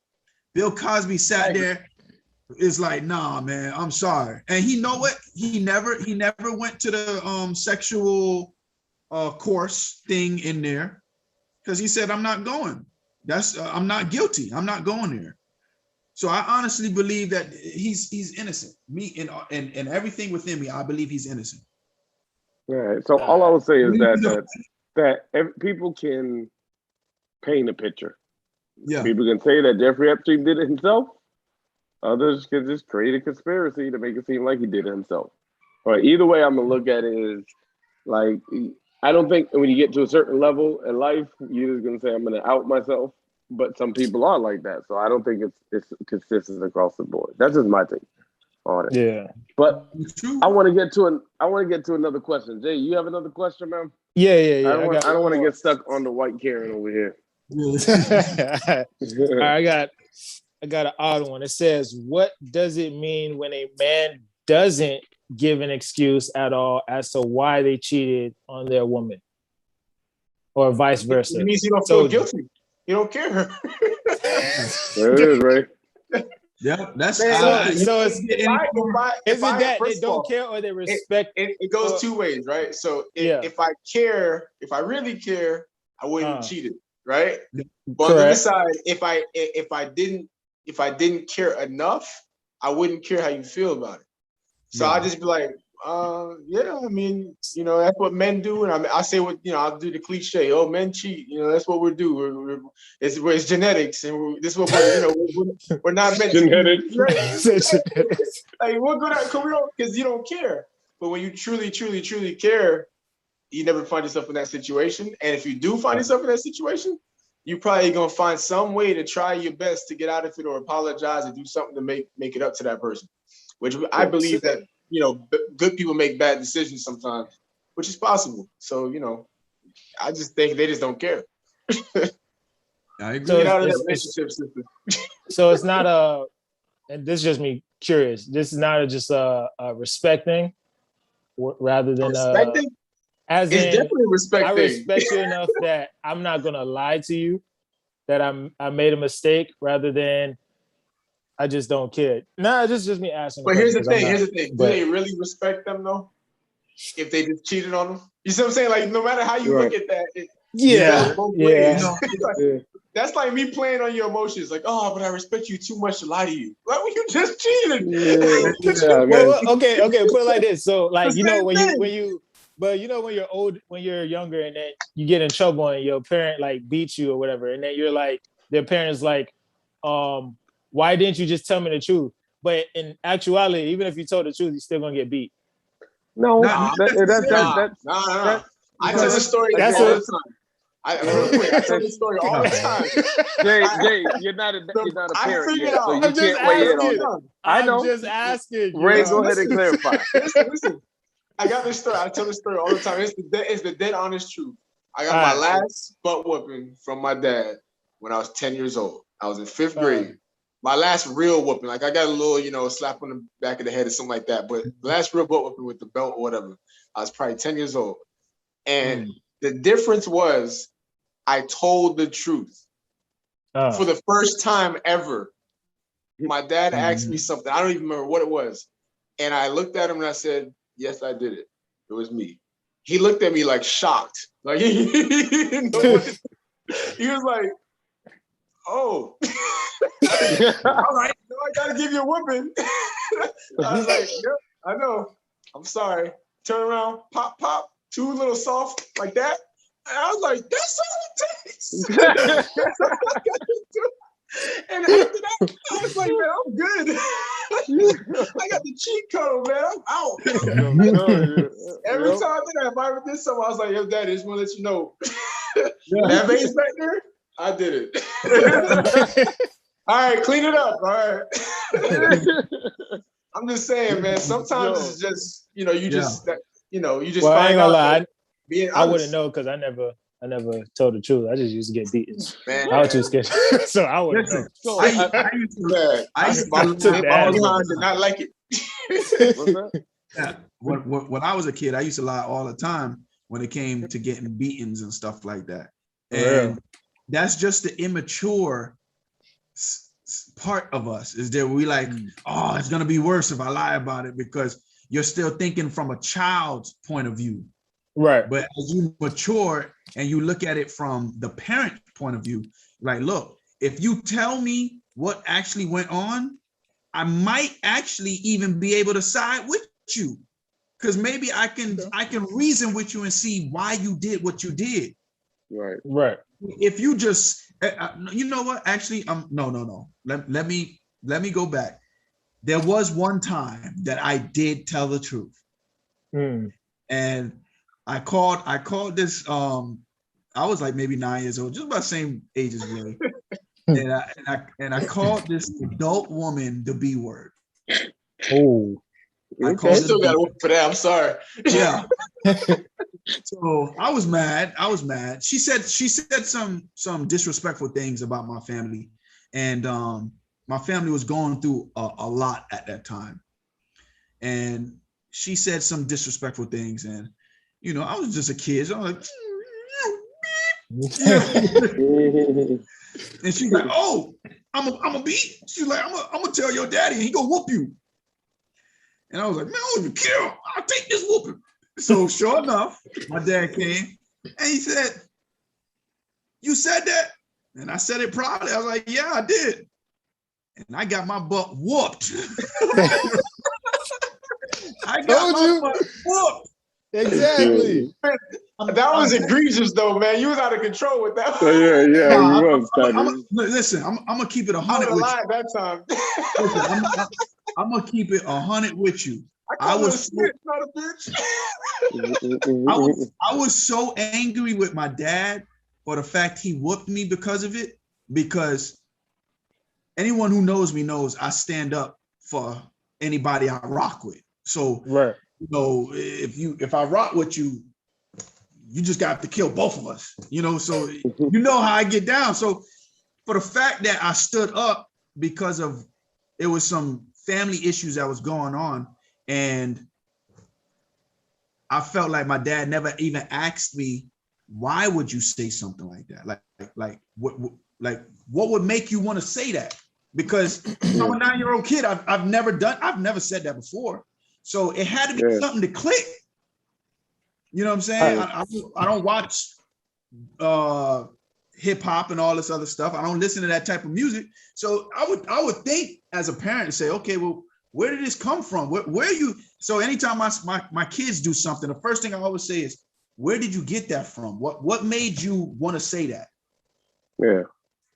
Bill Cosby sat there, is like, nah, man, I'm sorry. And he know what? He never went to the sexual course thing in there because he said, I'm not going. I'm not guilty. I'm not going there. So I honestly believe that he's innocent. Me and everything within me, I believe he's innocent. Right. So all I would say is that people can paint a picture. Yeah. People can say that Jeffrey Epstein did it himself. Others can just create a conspiracy to make it seem like he did it himself. But either way, I'm gonna look at it is like I don't think when you get to a certain level in life, you're just gonna say I'm gonna out myself. But some people are like that, so I don't think it's consistent across the board. That's just my take on it. Yeah. But I want to get to another question. Jay, you have another question, man? Yeah. I don't want to get stuck on the white Karen over here. All right, I got an odd one. It says, what does it mean when a man doesn't give an excuse at all as to why they cheated on their woman? Or vice versa. It means you don't feel guilty. You don't care. There it is, right? Yeah, that's so is it that they don't care or they respect? It goes two ways, right? So if I care, if I really care, I wouldn't cheat it, right? But on the other side, if I didn't care enough, I wouldn't care how you feel about it. So I'd just be like, yeah, I mean, you know, that's what men do. And I say what, you know, I'll do the cliche, oh, men cheat. You know, that's what we do. It's genetics. And this is what we're, you know, we're not meant genetics. To like, we're good at career because you don't care. But when you truly, truly, truly care, you never find yourself in that situation. And if you do find yourself in that situation, you're probably going to find some way to try your best to get out of it or apologize and do something to make it up to that person, which I believe that, you know, good people make bad decisions sometimes, which is possible. So, you know, I just think they just don't care. I agree. So Get out of that it's- relationship, sister. So it's not and this is just me curious. This is not just a respect thing, rather than Respecting? as It's in definitely I respecting. respect you enough that I'm not gonna lie to you that I made a mistake, rather than I just don't care. Nah, this is just me asking. But here's the thing. Do Do they really respect them though? If they just cheated on them, you see what I'm saying? Like no matter how you look at that, it goes both ways. That's like me playing on your emotions. Like, oh, but I respect you too much to lie to you. Like, well, you just cheated. Well, okay, put it like this. So, like, The you know, same when you, but you know, when you're old, when you're younger, and then you get in trouble, and your parent like beats you or whatever, and then you're like, their parents like, why didn't you just tell me the truth? But in actuality, even if you told the truth, you're still gonna get beat. No, Nah, that's I tell this story all the time. I tell this story all the time. Jay, you're not a parent yet, so you I'm just can't weigh in on asking. that. I know. I'm just asking. Ray, go ahead and clarify. Listen. I got this story. I tell this story all the time. It's the dead honest truth. I got my last butt whooping from my dad when I was 10 years old. I was in 5th grade. My last real whooping. Like I got a little, slap on the back of the head or something like that. But the last real butt whooping with the belt or whatever, I was probably 10 years old. And the difference was I told the truth for the first time ever. My dad asked me something. I don't even remember what it was. And I looked at him and I said, yes, I did it. It was me. He looked at me like shocked. Like he didn't know what to, he was like, oh. All right, I gotta give you a whooping. I was like, yep, I know. I'm sorry. Turn around, pop, pop, 2 little soft like that. And I was like, that's all it takes. And after that, I was like, man, I'm good. I got the cheat code, man. I'm out. Every time I think I ever did something, I was like, yo, daddy, just want to let you know. That vase back there, I did it. All right, clean it up. All right. I'm just saying, man, sometimes it's just, you just Well, I ain't gonna lie. I wouldn't know because I never told the truth. I just used to get beaten. Man. I was too scared. So I wouldn't know. So I used to lie did not like it. Yeah. When I was a kid, I used to lie all the time when it came to getting beatings and stuff like that. And that's just the immature part of us, is that we like, oh, it's gonna be worse if I lie about it, because you're still thinking from a child's point of view. Right. But as you mature and you look at it from the parent point of view, like, look, if you tell me what actually went on, I might actually even be able to side with you, because maybe I can reason with you and see why you did what you did. Right. If you just, you know what? Actually, no. Let me go back. There was one time that I did tell the truth, and I called this. I was like maybe 9 years old, just about the same age as Ray, and I called this adult woman the B word. Oh, I still got to work for that. I'm sorry. Yeah. So I was mad. She said some disrespectful things about my family, and my family was going through a lot at that time. And she said some disrespectful things, and I was just a kid. So I was like, and she's like, "Oh, I'm a beat." She's like, "I'm gonna tell your daddy, and he gonna whoop you." And I was like, "Man, I don't even care. I'll take this whooping." So sure enough, my dad came and he said, "You said that?" And I said it proudly. I was like, "Yeah, I did." And I got my butt whooped. I got my butt whooped. Exactly. That was egregious, though, man. You was out of control with that. Listen, I'm gonna keep it 100 with you. That time. Listen, I'm gonna keep it 100 with you. I was so angry with my dad for the fact he whooped me because of it, because anyone who knows me knows I stand up for anybody I rock with. So if I rock with you, you just got to kill both of us, so you know how I get down. So for the fact that I stood up because of it was some family issues that was going on, and I felt like my dad never even asked me, why would you say something like that? Like what would make you want to say that? Because I'm a 9-year-old kid. I've never said that before. So it had to be something to click. You know what I'm saying? I don't watch hip hop and all this other stuff. I don't listen to that type of music. So I would think as a parent, say, okay, well, where did this come from? Where you? So anytime my kids do something, the first thing I always say is, where did you get that from? What made you want to say that? Yeah.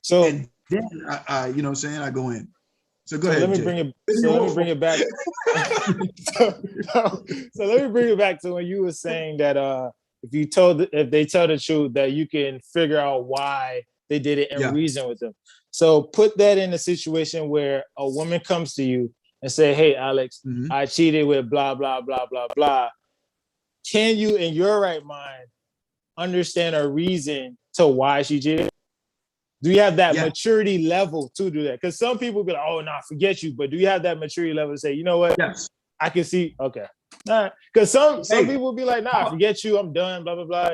So and then I you know what I'm saying, I go in. So go ahead. Let me bring it back. so let me bring it back to when you were saying that if they tell the truth, that you can figure out why they did it and reason with them. So put that in a situation where a woman comes to you and say, hey, Alex, I cheated with blah, blah, blah, blah, blah. Can you, in your right mind, understand a reason to why she cheated? Do you have that maturity level to do that? Because some people be like, oh, nah, forget you. But do you have that maturity level to say, you know what? Yes. I can see, okay. All right. Because some people be like, nah, forget you. I'm done, blah, blah, blah.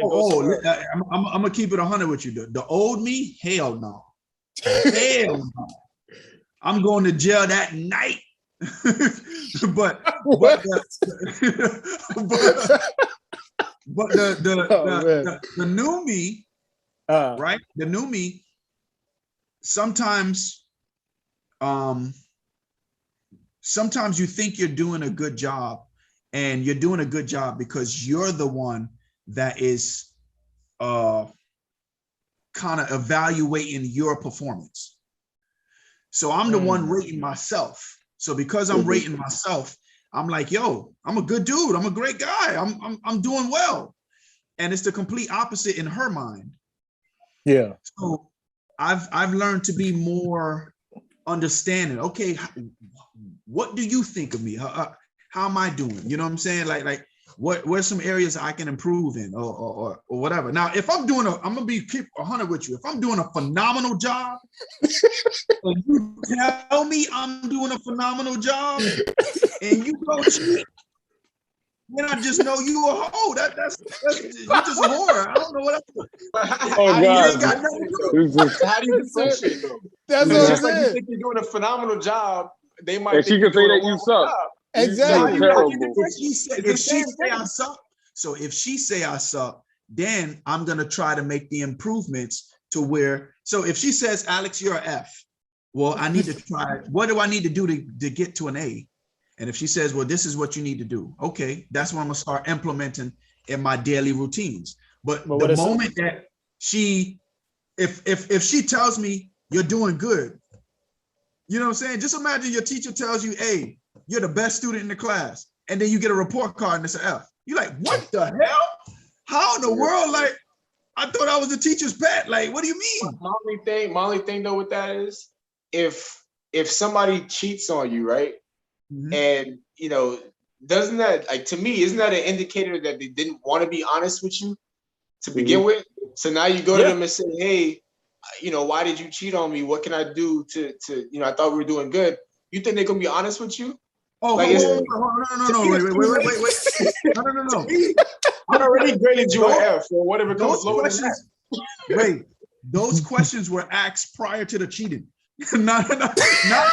I'm going to keep it 100 with you. The old me, hell no. Hell no. I'm going to jail that night. but the new me, right? The new me, sometimes you think you're doing a good job, and you're doing a good job because you're the one that is kind of evaluating your performance. So I'm the one rating myself. So because I'm rating myself, I'm like, yo, I'm a good dude. I'm a great guy. I'm doing well. And it's the complete opposite in her mind. Yeah. So I've learned to be more understanding. Okay, what do you think of me? How am I doing? You know what I'm saying? Like where's some areas I can improve in or whatever. Now, if I'm gonna keep 100 with you. If I'm doing a phenomenal job, and you tell me I'm doing a phenomenal job, and you go cheat, then I just know you a hoe. That's you're just a whore. I don't know what else. Oh God! How do you differentiate though? That's what I'm just like you saying. think you're doing a phenomenal job, they might. And she can say that you suck. Exactly. If she say I suck, then I'm gonna try to make the improvements to where. So if she says, Alex, you're an F, well, I need to try. What do I need to do to get to an A? And if she says, well, this is what you need to do, okay, that's what I'm gonna start implementing in my daily routines. But the moment that if she tells me you're doing good, you know what I'm saying? Just imagine your teacher tells you, hey, you're the best student in the class, and then you get a report card and it's an F. You're like, what the hell? How in the world? Like, I thought I was the teacher's pet. Like, what do you mean? My only thing though with that is if somebody cheats on you, right? And you know, doesn't that, like, to me, isn't that an indicator that they didn't want to be honest with you to begin with? So now you go to them and say, hey, you know, why did you cheat on me? What can I do to you know, I thought we were doing good. You think they're gonna be honest with you? Oh, like, no, wait. No. I already graded you an F or whatever comes lower than that. Wait, those questions were asked prior to the cheating. not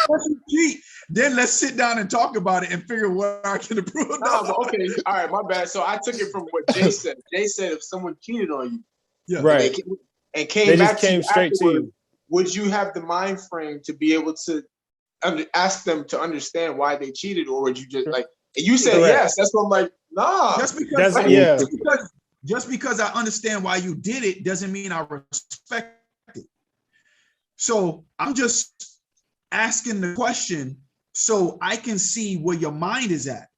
once you cheat, then let's sit down and talk about it and figure what I can improve. Okay, all right, my bad. So I took it from what Jay said. Jay said if someone cheated on you, right, and came straight to you, would you have the mind frame to be able to ask them to understand why they cheated, or would you just like? And you said yes. That's what I'm like. Nah. Just because I understand why you did it doesn't mean I respect it. So I'm just asking the question so I can see where your mind is at.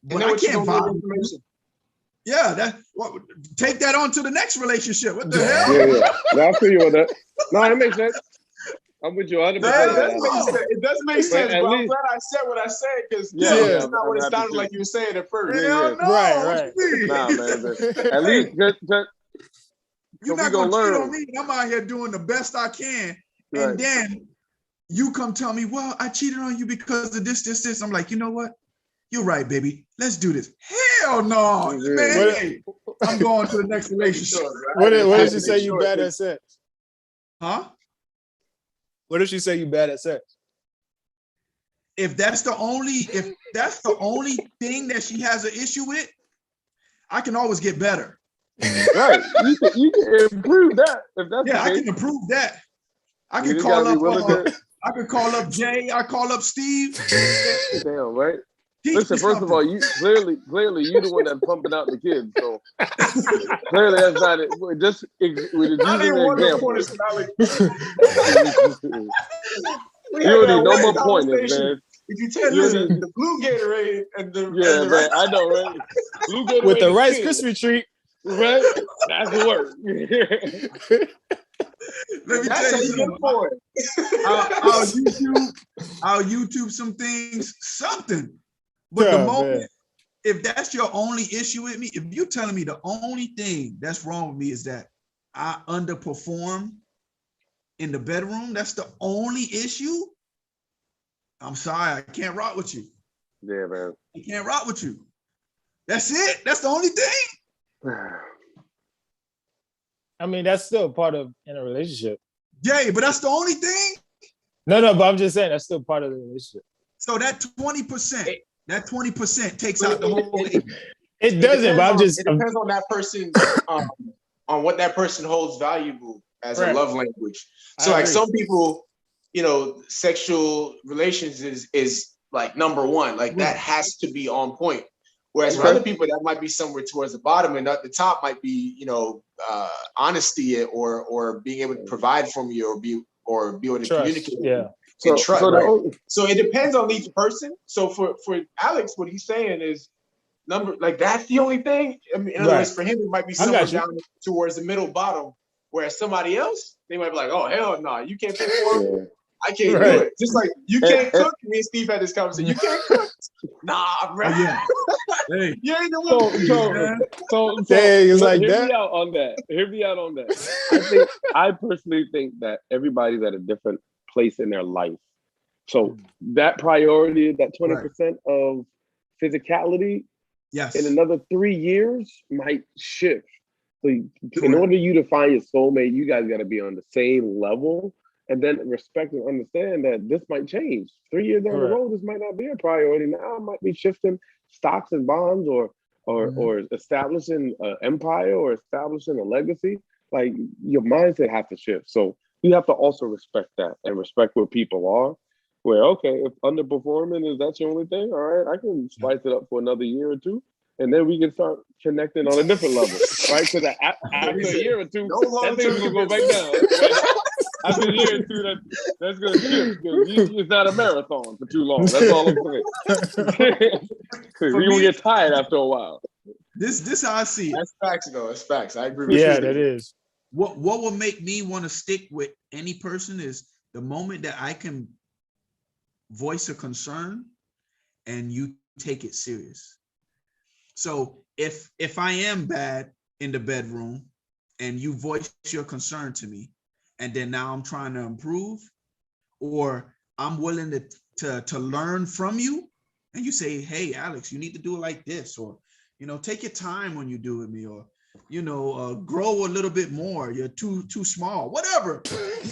But I can't violate information. Yeah, take that on to the next relationship. What the hell? Yeah. No, I feel you on that. No, that makes sense. I'm with you 100%. It does make sense, but I'm glad I said what I said, because that's not what it sounded like you were saying at first. Yeah. Right. Nah, man. At least You're not gonna cheat on me. I'm out here doing the best I can, and then you come tell me, well, I cheated on you because of this. I'm like, you know what? You're right, baby. Let's do this. Hell no, man. Hey, I'm going to the next relationship. What did she say you bad at sex? Huh? What did she say you bad at sex? If that's the only thing that she has an issue with, I can always get better. Right. You can improve that. If that's I can improve that. I can call up Jay. I call up Steve. Damn, right? Listen, first of all, you clearly you the one that's pumping out the kids. So clearly that's not it. Just with the example. You don't need no more pointers, man. If you tell me the blue Gatorade and the man, I know, right? Blue Gatorade with the Rice Krispie treat, right? That's the word. Let me tell you something. I'll YouTube some things, something. But the moment, if that's your only issue with me, if you're telling me the only thing that's wrong with me is that I underperform in the bedroom, that's the only issue, I'm sorry, I can't rock with you. Yeah, man. I can't rock with you. That's it. That's the only thing. I mean, that's still part of in a relationship. Jay, but that's the only thing? No, but I'm just saying that's still part of the relationship. So that 20% takes out the whole thing. It doesn't, but it depends on that person, on what that person holds valuable as a love language. So like some people, sexual relations is like number one, like that has to be on point. Whereas for other people, that might be somewhere towards the bottom, and at the top might be, honesty or being able to provide for me or be able to communicate. Yeah. And trust. So it depends on each person. So for Alex, what he's saying is that's the only thing. I mean, in other words, for him, it might be somewhere down towards the middle bottom. Whereas somebody else, they might be like, oh, hell no, you can't pay for it. I can't do it. Just like you can't cook. Me and Steve had this conversation. You can't cook. Nah, bro. Yeah. Hey. You ain't the one. So it's like hear me out on that. Hear me out on that. I personally think that everybody's at a different place in their life. So that priority, that 20% of physicality, in another 3 years might shift. So in order you to find your soulmate, you guys got to be on the same level, and then respect and understand that this might change. 3 years down the road, this might not be a priority. Now it might be shifting stocks and bonds or establishing an empire or establishing a legacy. Like your mindset has to shift. So you have to also respect that and respect where people are. Where, okay, if underperforming is that your only thing, all right, I can spice it up for another year or two. And then we can start connecting on a different level, right? Because after a year or two, that thing's going to go back down. Right? After a year or two, that's going to shift. It's not a marathon for too long. That's all I'm saying. You're going to get tired after a while. This is how I see it. That's facts, though. That's facts. I agree with you. Yeah, that is. What will make me want to stick with any person is the moment that I can voice a concern and you take it serious. So if I am bad in the bedroom and you voice your concern to me, and then now I'm trying to improve, or I'm willing to learn from you, and you say, hey, Alex, you need to do it like this, or, take your time when you do with me, or, grow a little bit more. You're too small, whatever,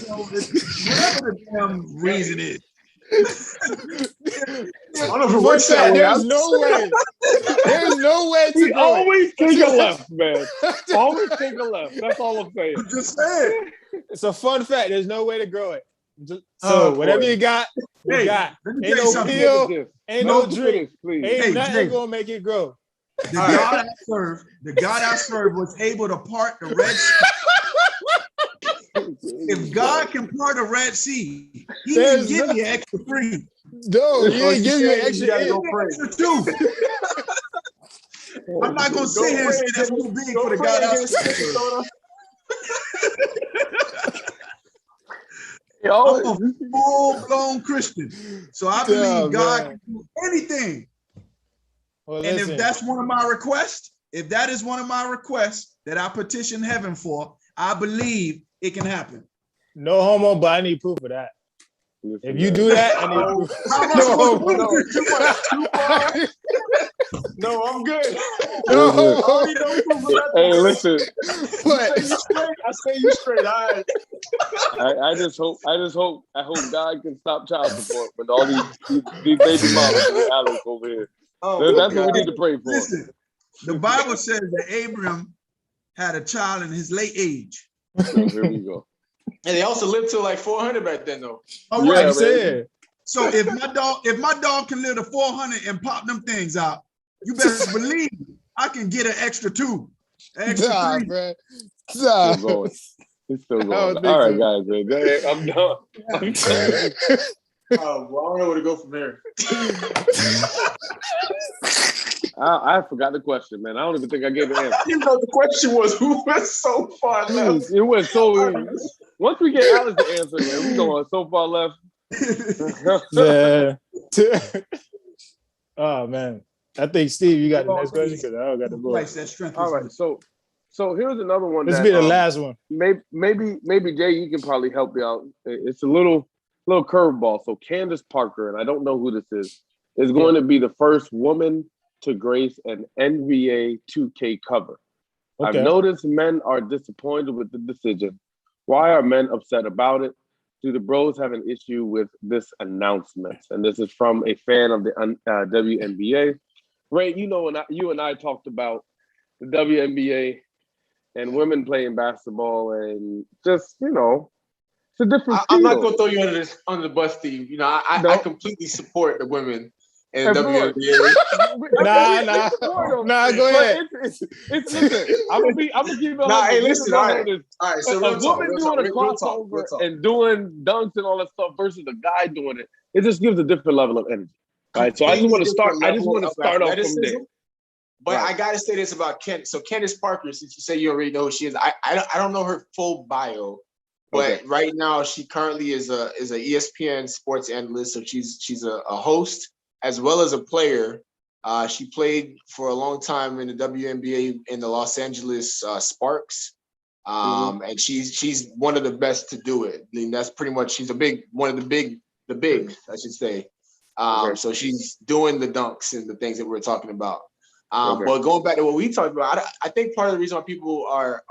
whatever the damn reason is. There's no way. There's no way to go. Always take a left, man. Always take a left. That's all I'm saying. I'm just saying. It's a fun fact. There's no way to grow it. So whatever you got, you got. Ain't no pill, ain't no drink, ain't nothing gonna make it grow. The God I serve was able to part the Red Sea. If God can part the Red Sea, He can give me extra free. No, He didn't give you extra. Too. I'm not gonna sit here and say that's too big for the God I serve. I'm a full-blown Christian, so I believe God can do anything. Well, and if that's one of my requests, if that is one of my requests that I petition heaven for, I believe it can happen. No homo, but I need proof of that. Listen, If you man. do that, I need proof. How am I No supposed to homo. prove it? Too much, too far. No, I'm good. No I homo. don't need no proof of nothing. Hey, listen. You say you straight, I say you straight. All right. I hope God can stop child support with all these baby mamas and Alex over here. Oh, That's my what we God. need to pray for. Listen, the Bible says that Abraham had a child in his late age. So here we go. And they also lived till like 400 back then, though. All Yeah, right. I'm saying. So if my dog can live to 400 and pop them things out, you better believe I can get an extra 2, an extra 3. Bro. Still going. It's still going. All right, guys, man. I'm done. I'm done. Oh, well, I don't know where to go from here. I forgot the question, man. I don't even think I gave an answer. You know, the question was, who went so far left? It went so. Once we get Alex to answer, man, we going so far left. Man. Oh man. I think Steve, you got the next question because I don't got the book. Christ, that strength All is right, so here's another one. This that, be the last one. Maybe Jay, you can probably help me out. It's a little curveball. So Candace Parker, and I don't know who this is going to be the first woman to grace an NBA 2K cover. Okay. I've noticed men are disappointed with the decision. Why are men upset about it? Do the bros have an issue with this announcement? And this is from a fan of the WNBA. Ray, you know, you and I talked about the WNBA and women playing basketball, and just, you know, it's a different I'm not feel. going to throw you under the bus, Steve. You know, I completely support the women in the Hey, WNBA. Nah, go ahead. It's listen. I'm gonna keep it. Nah, hey, listen. All right, this. all right. So A real talk, woman real talk, doing a real talk, crossover real talk. and doing dunks and all that stuff versus a guy doing it, it just gives a different level of energy. Right. So I just want to start. I just want to start off from there. But right. I got to say this about Ken. So Candace Parker, since you say you already know who she is, I don't know her full bio, but okay. Right now she currently is a ESPN sports analyst. So she's a host as well as a player. She played for a long time in the WNBA in the Los Angeles Sparks, and she's one of the best to do it. I mean, that's pretty much she's one of the bigs, I should say. Okay. So she's doing the dunks and the things that we're talking about. Okay. But going back to what we talked about, I think part of the reason why people are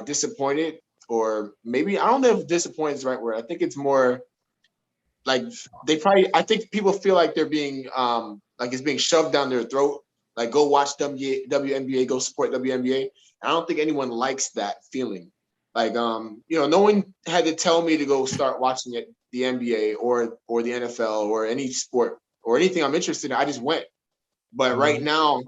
disappointed, or maybe I don't know if disappointed is the right word. I think it's more like I think people feel like they're being like it's being shoved down their throat. Like, go watch WNBA, go support WNBA. I don't think anyone likes that feeling. Like, you know, no one had to tell me to go start watching it, the NBA or the NFL or any sport or anything I'm interested in. I just went. But right now,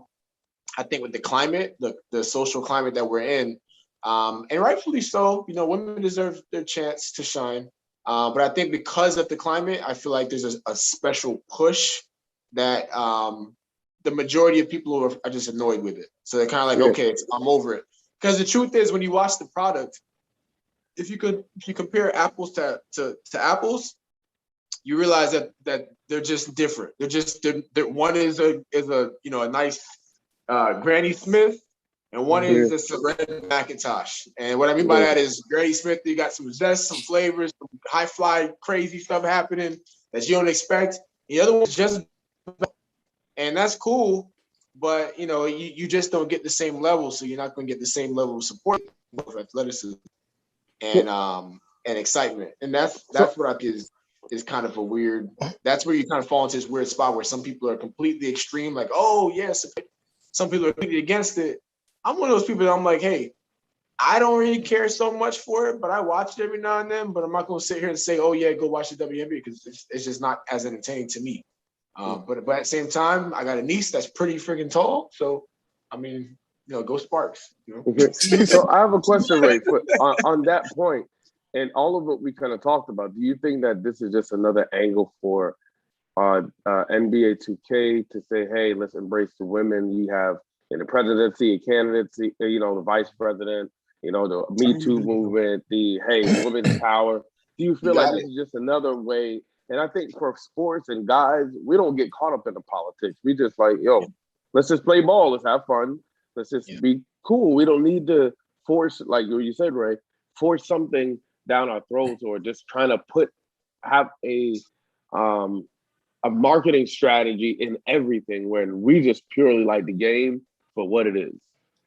I think with the climate, the social climate that we're in, and rightfully so, you know, women deserve their chance to shine. But I think because of the climate, I feel like there's a special push that the majority of people are just annoyed with it. So they're kind of like, okay, I'm over it. Because the truth is, when you watch the product, if you compare apples to apples, you realize that they're just different. They're one is a you know, a nice Granny Smith, and one is a Sabrina McIntosh. And what I mean by that is Granny Smith, you got some zest, some flavors, some high fly, crazy stuff happening that you don't expect. The other one's just, and that's cool, but you know, you just don't get the same level, so you're not going to get the same level of support for athleticism and excitement. And that's what I think is kind of a weird. That's where you kind of fall into this weird spot where some people are completely extreme, like, oh yes, some people are completely against it. I'm one of those people that I'm like, hey, I don't really care so much for it, but I watch it every now and then. But I'm not going to sit here and say, oh yeah, go watch the WNBA, because it's just not as entertaining to me. But at the same time, I got a niece that's pretty freaking tall, so I mean, you know, go Sparks. You know? Okay. So I have a question, Ray, on that point, and all of what we kind of talked about. Do you think that this is just another angle for NBA 2K to say, hey, let's embrace the women? You have in the presidency, candidacy, you know, the vice president, you know, the Me Too movement, the hey, women's power. Do you feel like this is just another way? And I think for sports and guys, we don't get caught up in the politics. We just like, yo, let's just play ball. Let's have fun. Let's just be cool. We don't need to force, like what you said, Ray, force something down our throats, or just trying to have a marketing strategy in everything when we just purely like the game for what it is.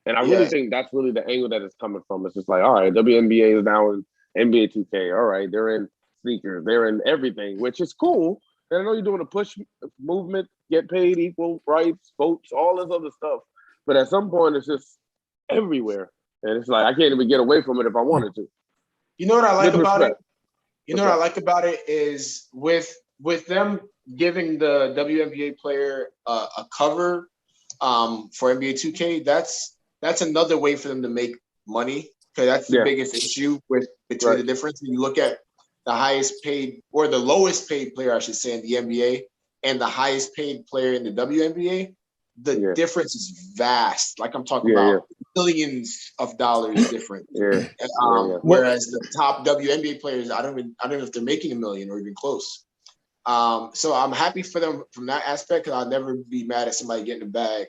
And I really think that's really the angle that it's coming from. It's just like, all right, WNBA is now in NBA 2K. All right, they're in sneakers, they're in everything, which is cool. And I know you're doing a push movement, get paid, equal rights, votes, all this other stuff. But at some point, it's just everywhere. And it's like, I can't even get away from it if I wanted to. You know what I like about it? You know what I like about it is with them giving the WNBA player a cover for NBA 2K, that's another way for them to make money, because that's the biggest issue between the difference. When you look at the highest paid, or the lowest paid player, I should say, in the NBA and the highest paid player in the WNBA, the difference is vast. Like, I'm talking about billions of dollars different. Whereas the top WNBA players, I don't know if they're making $1 million or even close. So I'm happy for them from that aspect, because I'll never be mad at somebody getting a bag.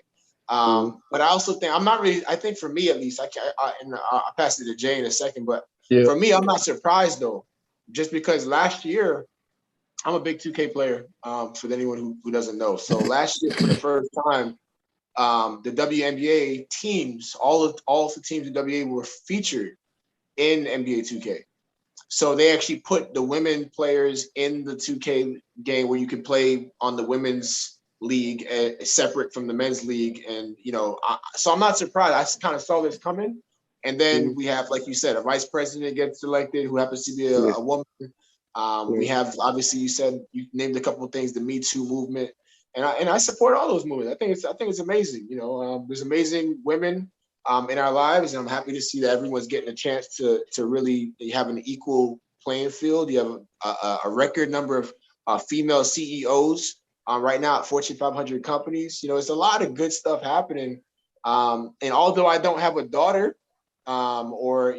But I also think I think for me at least, I'll pass it to Jay in a second, but for me, I'm not surprised though, just because last year, I'm a big 2K player, for anyone who doesn't know. So last year, for the first time, the WNBA teams, all of the teams in WNBA were featured in NBA 2K. So they actually put the women players in the 2K game, where you can play on the women's league separate from the men's league. And, so I'm not surprised. I kind of saw this coming. And then we have, like you said, a vice president gets elected who happens to be a woman. We have, obviously, you named a couple of things, the Me Too movement. And I support all those movements. I think it's amazing. There's amazing women in our lives, and I'm happy to see that everyone's getting a chance to really have an equal playing field. You have a record number of female CEOs right now at Fortune 500 companies. It's a lot of good stuff happening. And although I don't have a daughter, or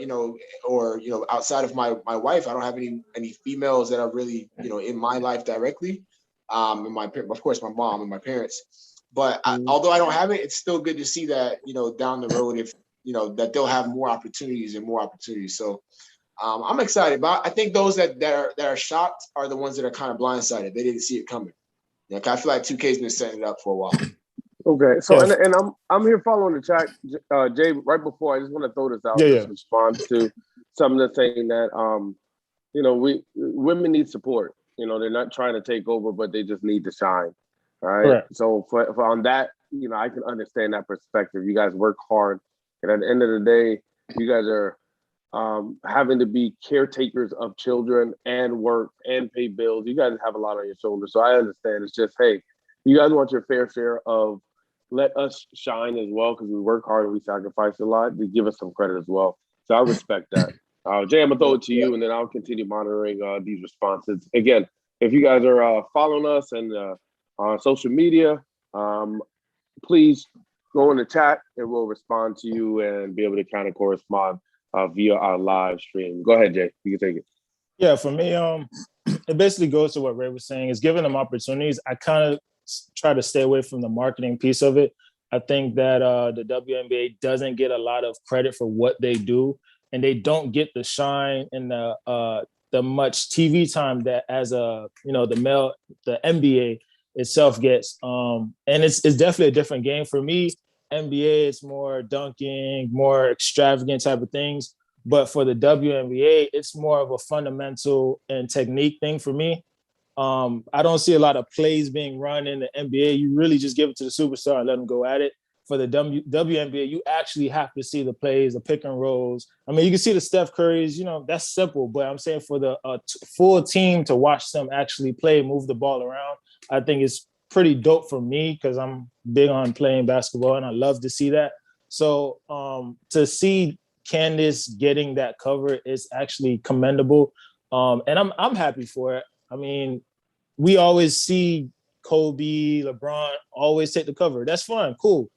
outside of my wife, I don't have any females that are really in my life directly. And of course, my mom and my parents. But although I don't have it, it's still good to see that, down the road, if, that they'll have more opportunities and more opportunities. So I'm excited. But I think those that are shocked are the ones that are kind of blindsided. They didn't see it coming. I feel like 2K's been setting it up for a while. Okay. So, and I'm here following the chat. Jay, right before, I just want to throw this out in response to some of the thing that, women need support. They're not trying to take over, but they just need to shine. All right. Correct. So for on that, I can understand that perspective. You guys work hard, and at the end of the day, you guys are having to be caretakers of children and work and pay bills. You guys have a lot on your shoulders. So I understand. It's just, hey, you guys want your fair share of, let us shine as well, because we work hard and we sacrifice a lot. To give us some credit as well. So I respect that. Jay, I'm gonna throw it to you, and then I'll continue monitoring these responses. Again, if you guys are following us and on social media, please go in the chat and we'll respond to you and be able to kind of correspond via our live stream. Go ahead, Jay. You can take it. Yeah, for me, it basically goes to what Ray was saying, is giving them opportunities. I kind of try to stay away from the marketing piece of it. I think that the WNBA doesn't get a lot of credit for what they do, and they don't get the shine and the much TV time that as the NBA itself gets. And it's definitely a different game for me. NBA, it's more dunking, more extravagant type of things. But for the WNBA, it's more of a fundamental and technique thing for me. I don't see a lot of plays being run in the NBA. You really just give it to the superstar and let them go at it. For the WNBA, you actually have to see the plays, the pick and rolls. I mean, you can see the Steph Currys, that's simple. But I'm saying for the full team to watch them actually play, move the ball around, I think it's pretty dope for me, because I'm big on playing basketball and I love to see that. So to see Candace getting that cover is actually commendable. And I'm happy for it. I mean, we always see Kobe, LeBron always take the cover. That's fine, cool.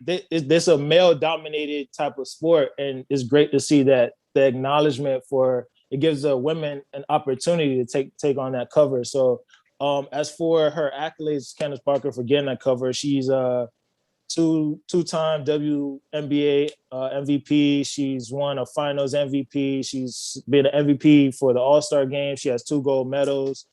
This a male-dominated type of sport, and it's great to see that the acknowledgement for it gives the women an opportunity to take on that cover. So as for her accolades, Candace Parker, for getting that cover, she's two-time WNBA MVP. She's won a Finals MVP. She's been an MVP for the All-Star game. She has 2 gold medals,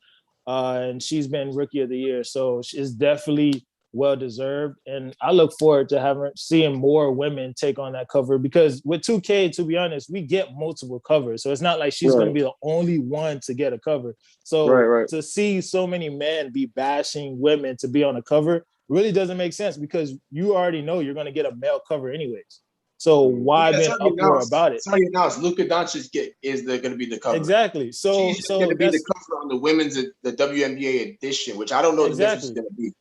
and she's been Rookie of the Year. So it's definitely well-deserved. And I look forward to seeing more women take on that cover, because with 2K, to be honest, we get multiple covers. So it's not like she's going to be the only one to get a cover. So to see so many men be bashing women to be on a cover really doesn't make sense, because you already know you're going to get a male cover anyways. So why be an uproar about it? Sorry, now Luka Doncic is going to be the cover. Exactly. So she's going to be the cover on the women's the WNBA edition, which I don't know what the difference is going to be.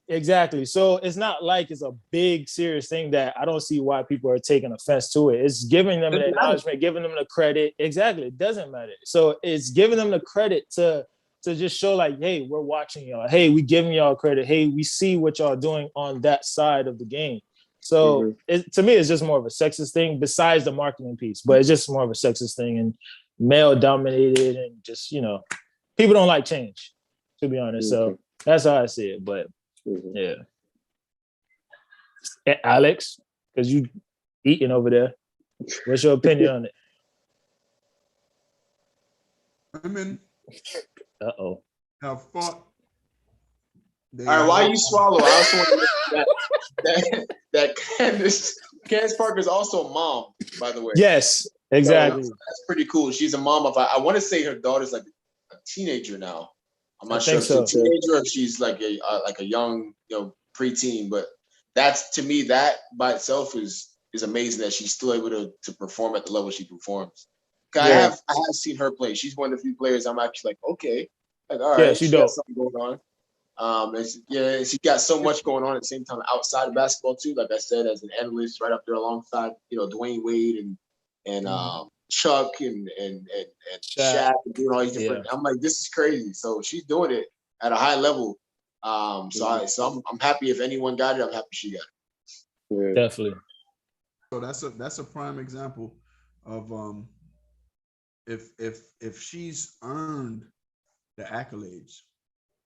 Exactly. So it's not like it's a big serious thing that I don't see why people are taking offense to it. It's giving them the acknowledgement, giving them the credit. Exactly. It doesn't matter. So it's giving them the credit to just show like, hey, we're watching y'all. Hey, we giving y'all credit. Hey, we see what y'all doing on that side of the game. So to me, it's just more of a sexist thing besides the marketing piece, but it's just more of a sexist thing and male dominated, and just, people don't like change, to be honest. So that's how I see it. But yeah. Alex, because you eating over there, what's your opinion on it? Women have fought. All right, while you swallow, I also want to that Candace Parker is also a mom, by the way. Yes, exactly. So that's pretty cool. She's a mom of, I want to say her daughter's like a teenager now. I'm not sure if she's a teenager or if she's like a young, preteen, but that's, to me, that by itself is amazing that she's still able to perform at the level she performs. I have seen her play. She's one of the few players I'm actually like, okay, like, all right, she got something going on. She got so much going on at the same time outside of basketball too. Like I said, as an analyst, right up there alongside Dwayne Wade and Chuck and Shaq and doing all these different. I'm like, this is crazy. So she's doing it at a high level. So I'm happy if anyone got it. I'm happy she got it. Yeah. Definitely. So that's a prime example of if she's earned the accolades,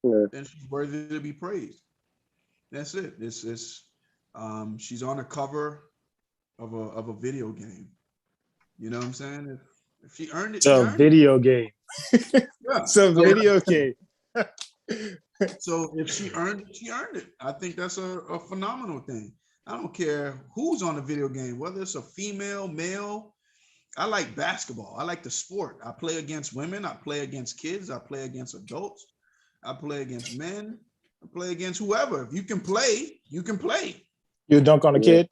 then she's worthy to be praised. That's it. She's on a cover of a video game. You know what I'm saying? If she earned it, it's a video game. It's a video game. So if she earned it, she earned it. I think that's a phenomenal thing. I don't care who's on the video game, whether it's a female, male. I like basketball. I like the sport. I play against women. I play against kids. I play against adults. I play against men. I play against whoever. If you can play, you can play. You dunk on a kid?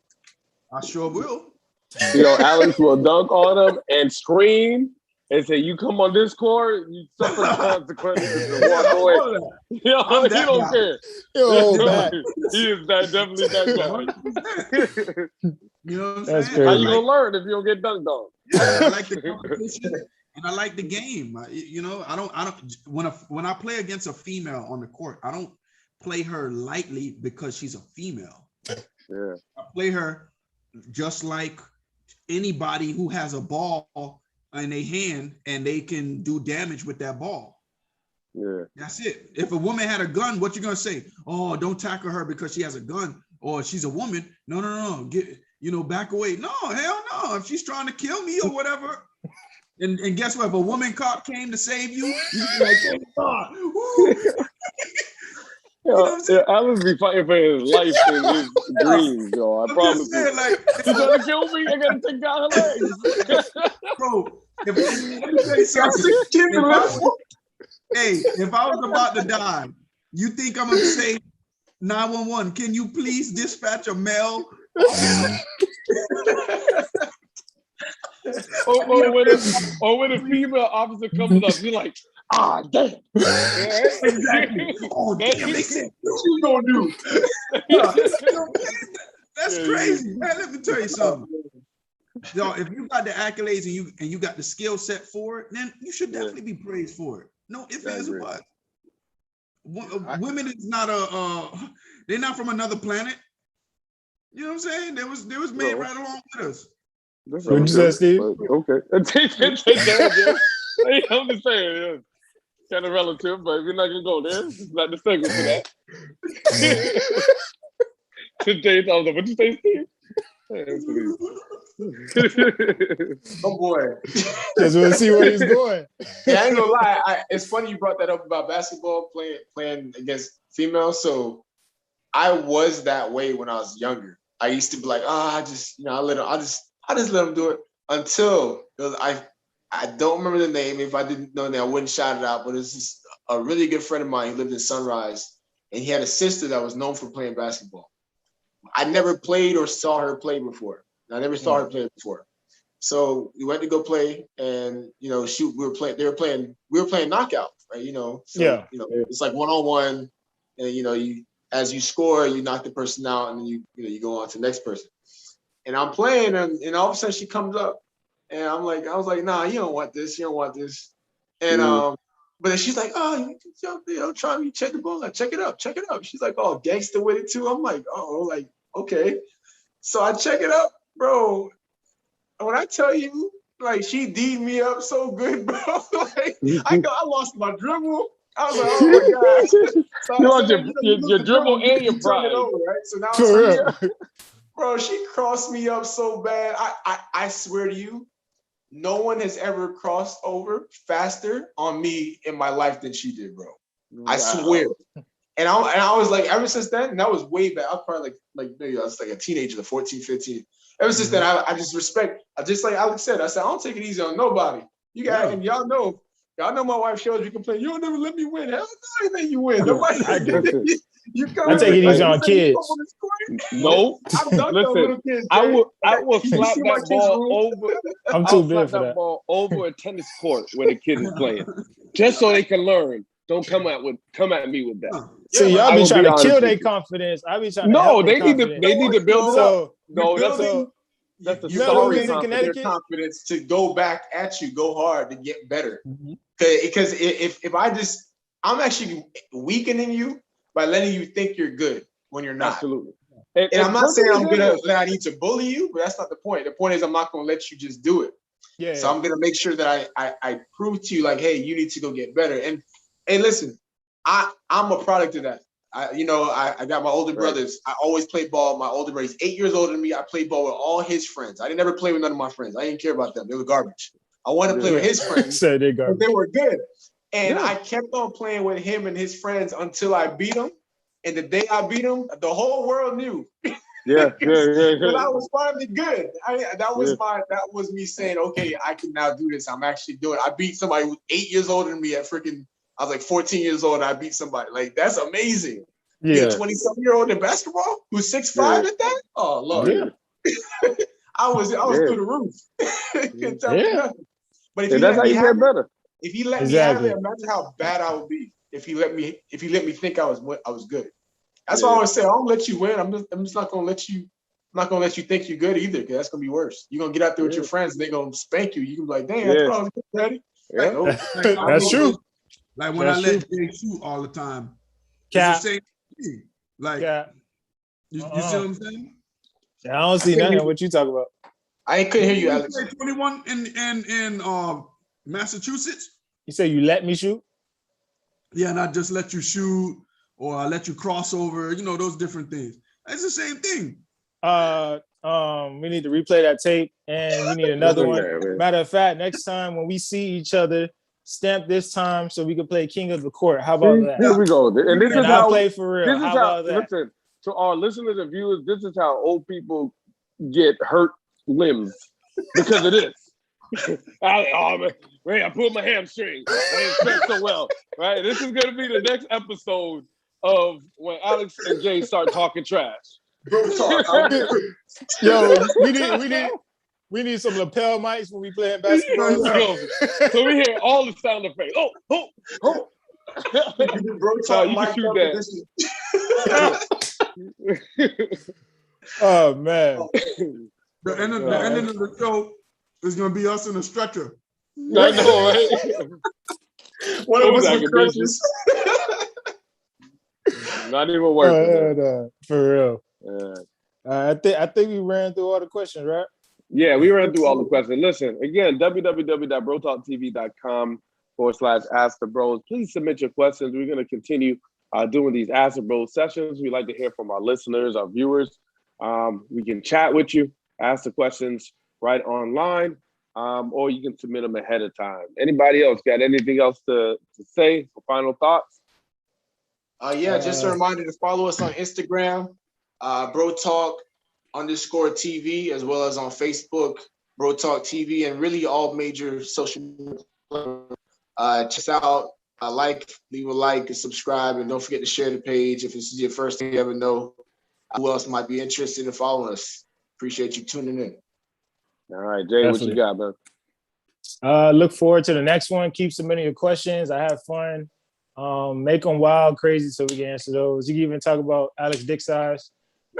I sure will. Alex will dunk on him and scream and say, "You come on this court, you suffer the consequences and walk away." He don't care. He is definitely that guy. You know what I'm That's saying? crazy. How you gonna learn if you don't get dunked on? Yeah, I like the competition and I like the game. I don't. When I play against a female on the court, I don't play her lightly because she's a female. Yeah. I play her just like anybody who has a ball in their hand and they can do damage with that ball. Yeah. That's it. If a woman had a gun, what you gonna say? Oh, don't tackle her because she has a gun or she's a woman. No. Get back away. No, hell no. If she's trying to kill me or whatever. And guess what? If a woman cop came to save you, you'd be like, thank God. Alex be fighting for his life and his dreams, yo. I promise you. She's gonna kill me. I gotta take down her legs. Bro, let me tell you something. If I was about to die, you think I'm gonna say 911? Can you please dispatch a male? or when a female officer comes up, you're like, damn. Exactly. Oh, damn, they said, what you gonna do? That's crazy, man. Let me tell you something. If you got the accolades and you got the skill set for it, then you should definitely be praised for it. No ifs, ands, or buts. Women is not they're not from another planet. You know what I'm saying? They was made right along with us. What you say, Steve? Okay. I'm just saying, kind of relative, but we're not gonna go there. It's not the segment for that. Jay thumbs up. What you say, Steve? Oh boy. Just want to see where he's going. Yeah, I ain't gonna lie. It's funny you brought that up about basketball playing against females. So I was that way when I was younger. I used to be like, I just, I just let them do it until I don't remember the name. If I didn't know that, I wouldn't shout it out. But it's just a really good friend of mine. He lived in Sunrise, and he had a sister that was known for playing basketball. I never played or saw her play before. I never saw her play before. So we went to go play, and we were playing knockout, right? So, it's like 1-on-1, and as you score, you knock the person out, and then you go on to the next person. And I'm playing, and all of a sudden she comes up, and I was like, nah, you don't want this, and but then she's like, try me, check the ball, like, check it up. She's like, oh, gangster with it too. I'm like, okay. So I check it up, bro. When I tell you, like, she D'd me up so good, bro. Like, I lost my dribble. I was like, oh my gosh. So, you lost your dribble and your pride. Over, right? So now it's like, bro, she crossed me up so bad. I swear to you, no one has ever crossed over faster on me in my life than she did, bro. Wow. I swear. And I was like, ever since then, and that was way back. I was probably like maybe I was like a teenager, 14, 15. Ever since then, I just respect. Just like Alex said, I don't take it easy on nobody. You guys, and y'all know my wife shows you complain. You don't never let me win. Hell no, I let you win. Nobody. I take it easy on kids. No, listen. I will slap that ball over. I'm too big for that. Ball over a tennis court where the kid is playing, just so they can learn. Don't come at me with that. See, y'all be trying to kill their confidence. I be trying to. No, they need to build it up. No, that's the story in their confidence to go back at you, go hard to get better. Because if I'm actually weakening you by letting you think you're good when you're not. Absolutely. And I'm not saying I need to bully you, but that's not the point. The point is I'm not going to let you just do it. Yeah. So I'm going to make sure that I prove to you, like, hey, you need to go get better. And hey, listen, I'm a product of that. I got my older brothers. I always played ball. My older brother, he's 8 years older than me. I played ball with all his friends. I didn't ever play with none of my friends. I didn't care about them. They were garbage. I wanted to play with his friends. So they were good. And I kept on playing with him and his friends until I beat him. And the day I beat him, the whole world knew. Yeah. But I was finally good. That was me saying, okay, I can now do this. I'm actually doing it. I beat somebody who was 8 years older than me at I was like 14 years old and I beat somebody. Like, that's amazing. Yeah. A 20-something-year-old in basketball who's 6'5" at that? Oh, Lord. Yeah. I was through the roof. Couldn't tell me nothing. But if that's how you get better. If he let me have it, imagine how bad I would be if he let me think I was good. That's why I always say, I don't let you win. I'm just not gonna let you. I'm not gonna let you think you're good either, because that's gonna be worse. You're gonna get out there with your friends and they're gonna spank you. You can be like, damn, I thought I was good, Daddy. That's true. Like when I let Jay shoot all the time. It's the same thing. Like, you see what I'm saying? Yeah, I don't see nothing. What you talking about? I couldn't hear you, Alex. 21 in Massachusetts. You say you let me shoot? Yeah, and I just let you shoot, or I let you cross over. Those different things. It's the same thing. We need to replay that tape, and we need another one. Matter of fact, next time when we see each other, stamp this time so we can play King of the Court. How about that? Here we go. And this is how play for real. How about that? Listen, to our listeners and viewers, this is how old people get hurt limbs because of this. I pulled my hamstring. I didn't stretch so well. Right? This is gonna be the next episode of when Alex and Jay start talking trash. Yo, we need some lapel mics when we playing basketball. So we hear all the sound effects. Oh. You can shoot that. Oh man. The end of the show is gonna be us in a stretcher. I know, right? One of us with crutches. Not even working. For real. I think we ran through all the questions, right? Yeah, we ran through all the questions. Listen, again, www.brotalktv.com/ask the bros. Please submit your questions. We're going to continue doing these Ask the Bros sessions. We like to hear from our listeners, our viewers. We can chat with you, ask the questions right online, or you can submit them ahead of time. Anybody else got anything else to say for final thoughts? Just a reminder to follow us on Instagram, Bro Talk _TV, as well as on Facebook, Bro Talk TV, and really all major social media. Check us out. Leave a like, and subscribe, and don't forget to share the page if this is your first thing you ever know. Who else might be interested in following us? Appreciate you tuning in. All right, Jay, What you got, man? Look forward to the next one. Keep submitting your questions. I have fun. Make them wild, crazy, so we can answer those. You can even talk about Alex dick size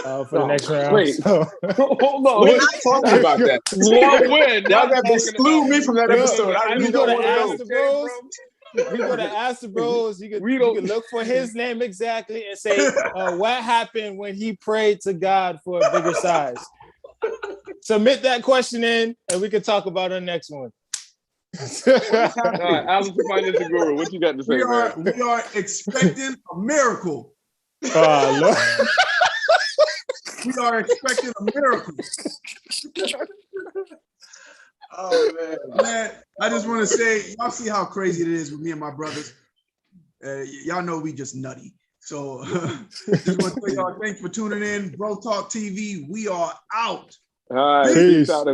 for the next round. Wait, so. Hold on. We're not talking about that. One win. Y'all got to exclude me from that episode. I really don't want to ask know. the bros. We go to Ask the Bros. You can look for his name exactly and say what happened when he prayed to God for a bigger size. Submit that question in, and we can talk about our next one. All right, Alex, the financial guru, what you got to say? We are expecting a miracle. Lord. We are expecting a miracle. Oh man, I just want to say, y'all see how crazy it is with me and my brothers. Y'all know we just nutty. So just want to tell y'all thanks for tuning in. Bro Talk TV, we are out. All right, peace. Peace out.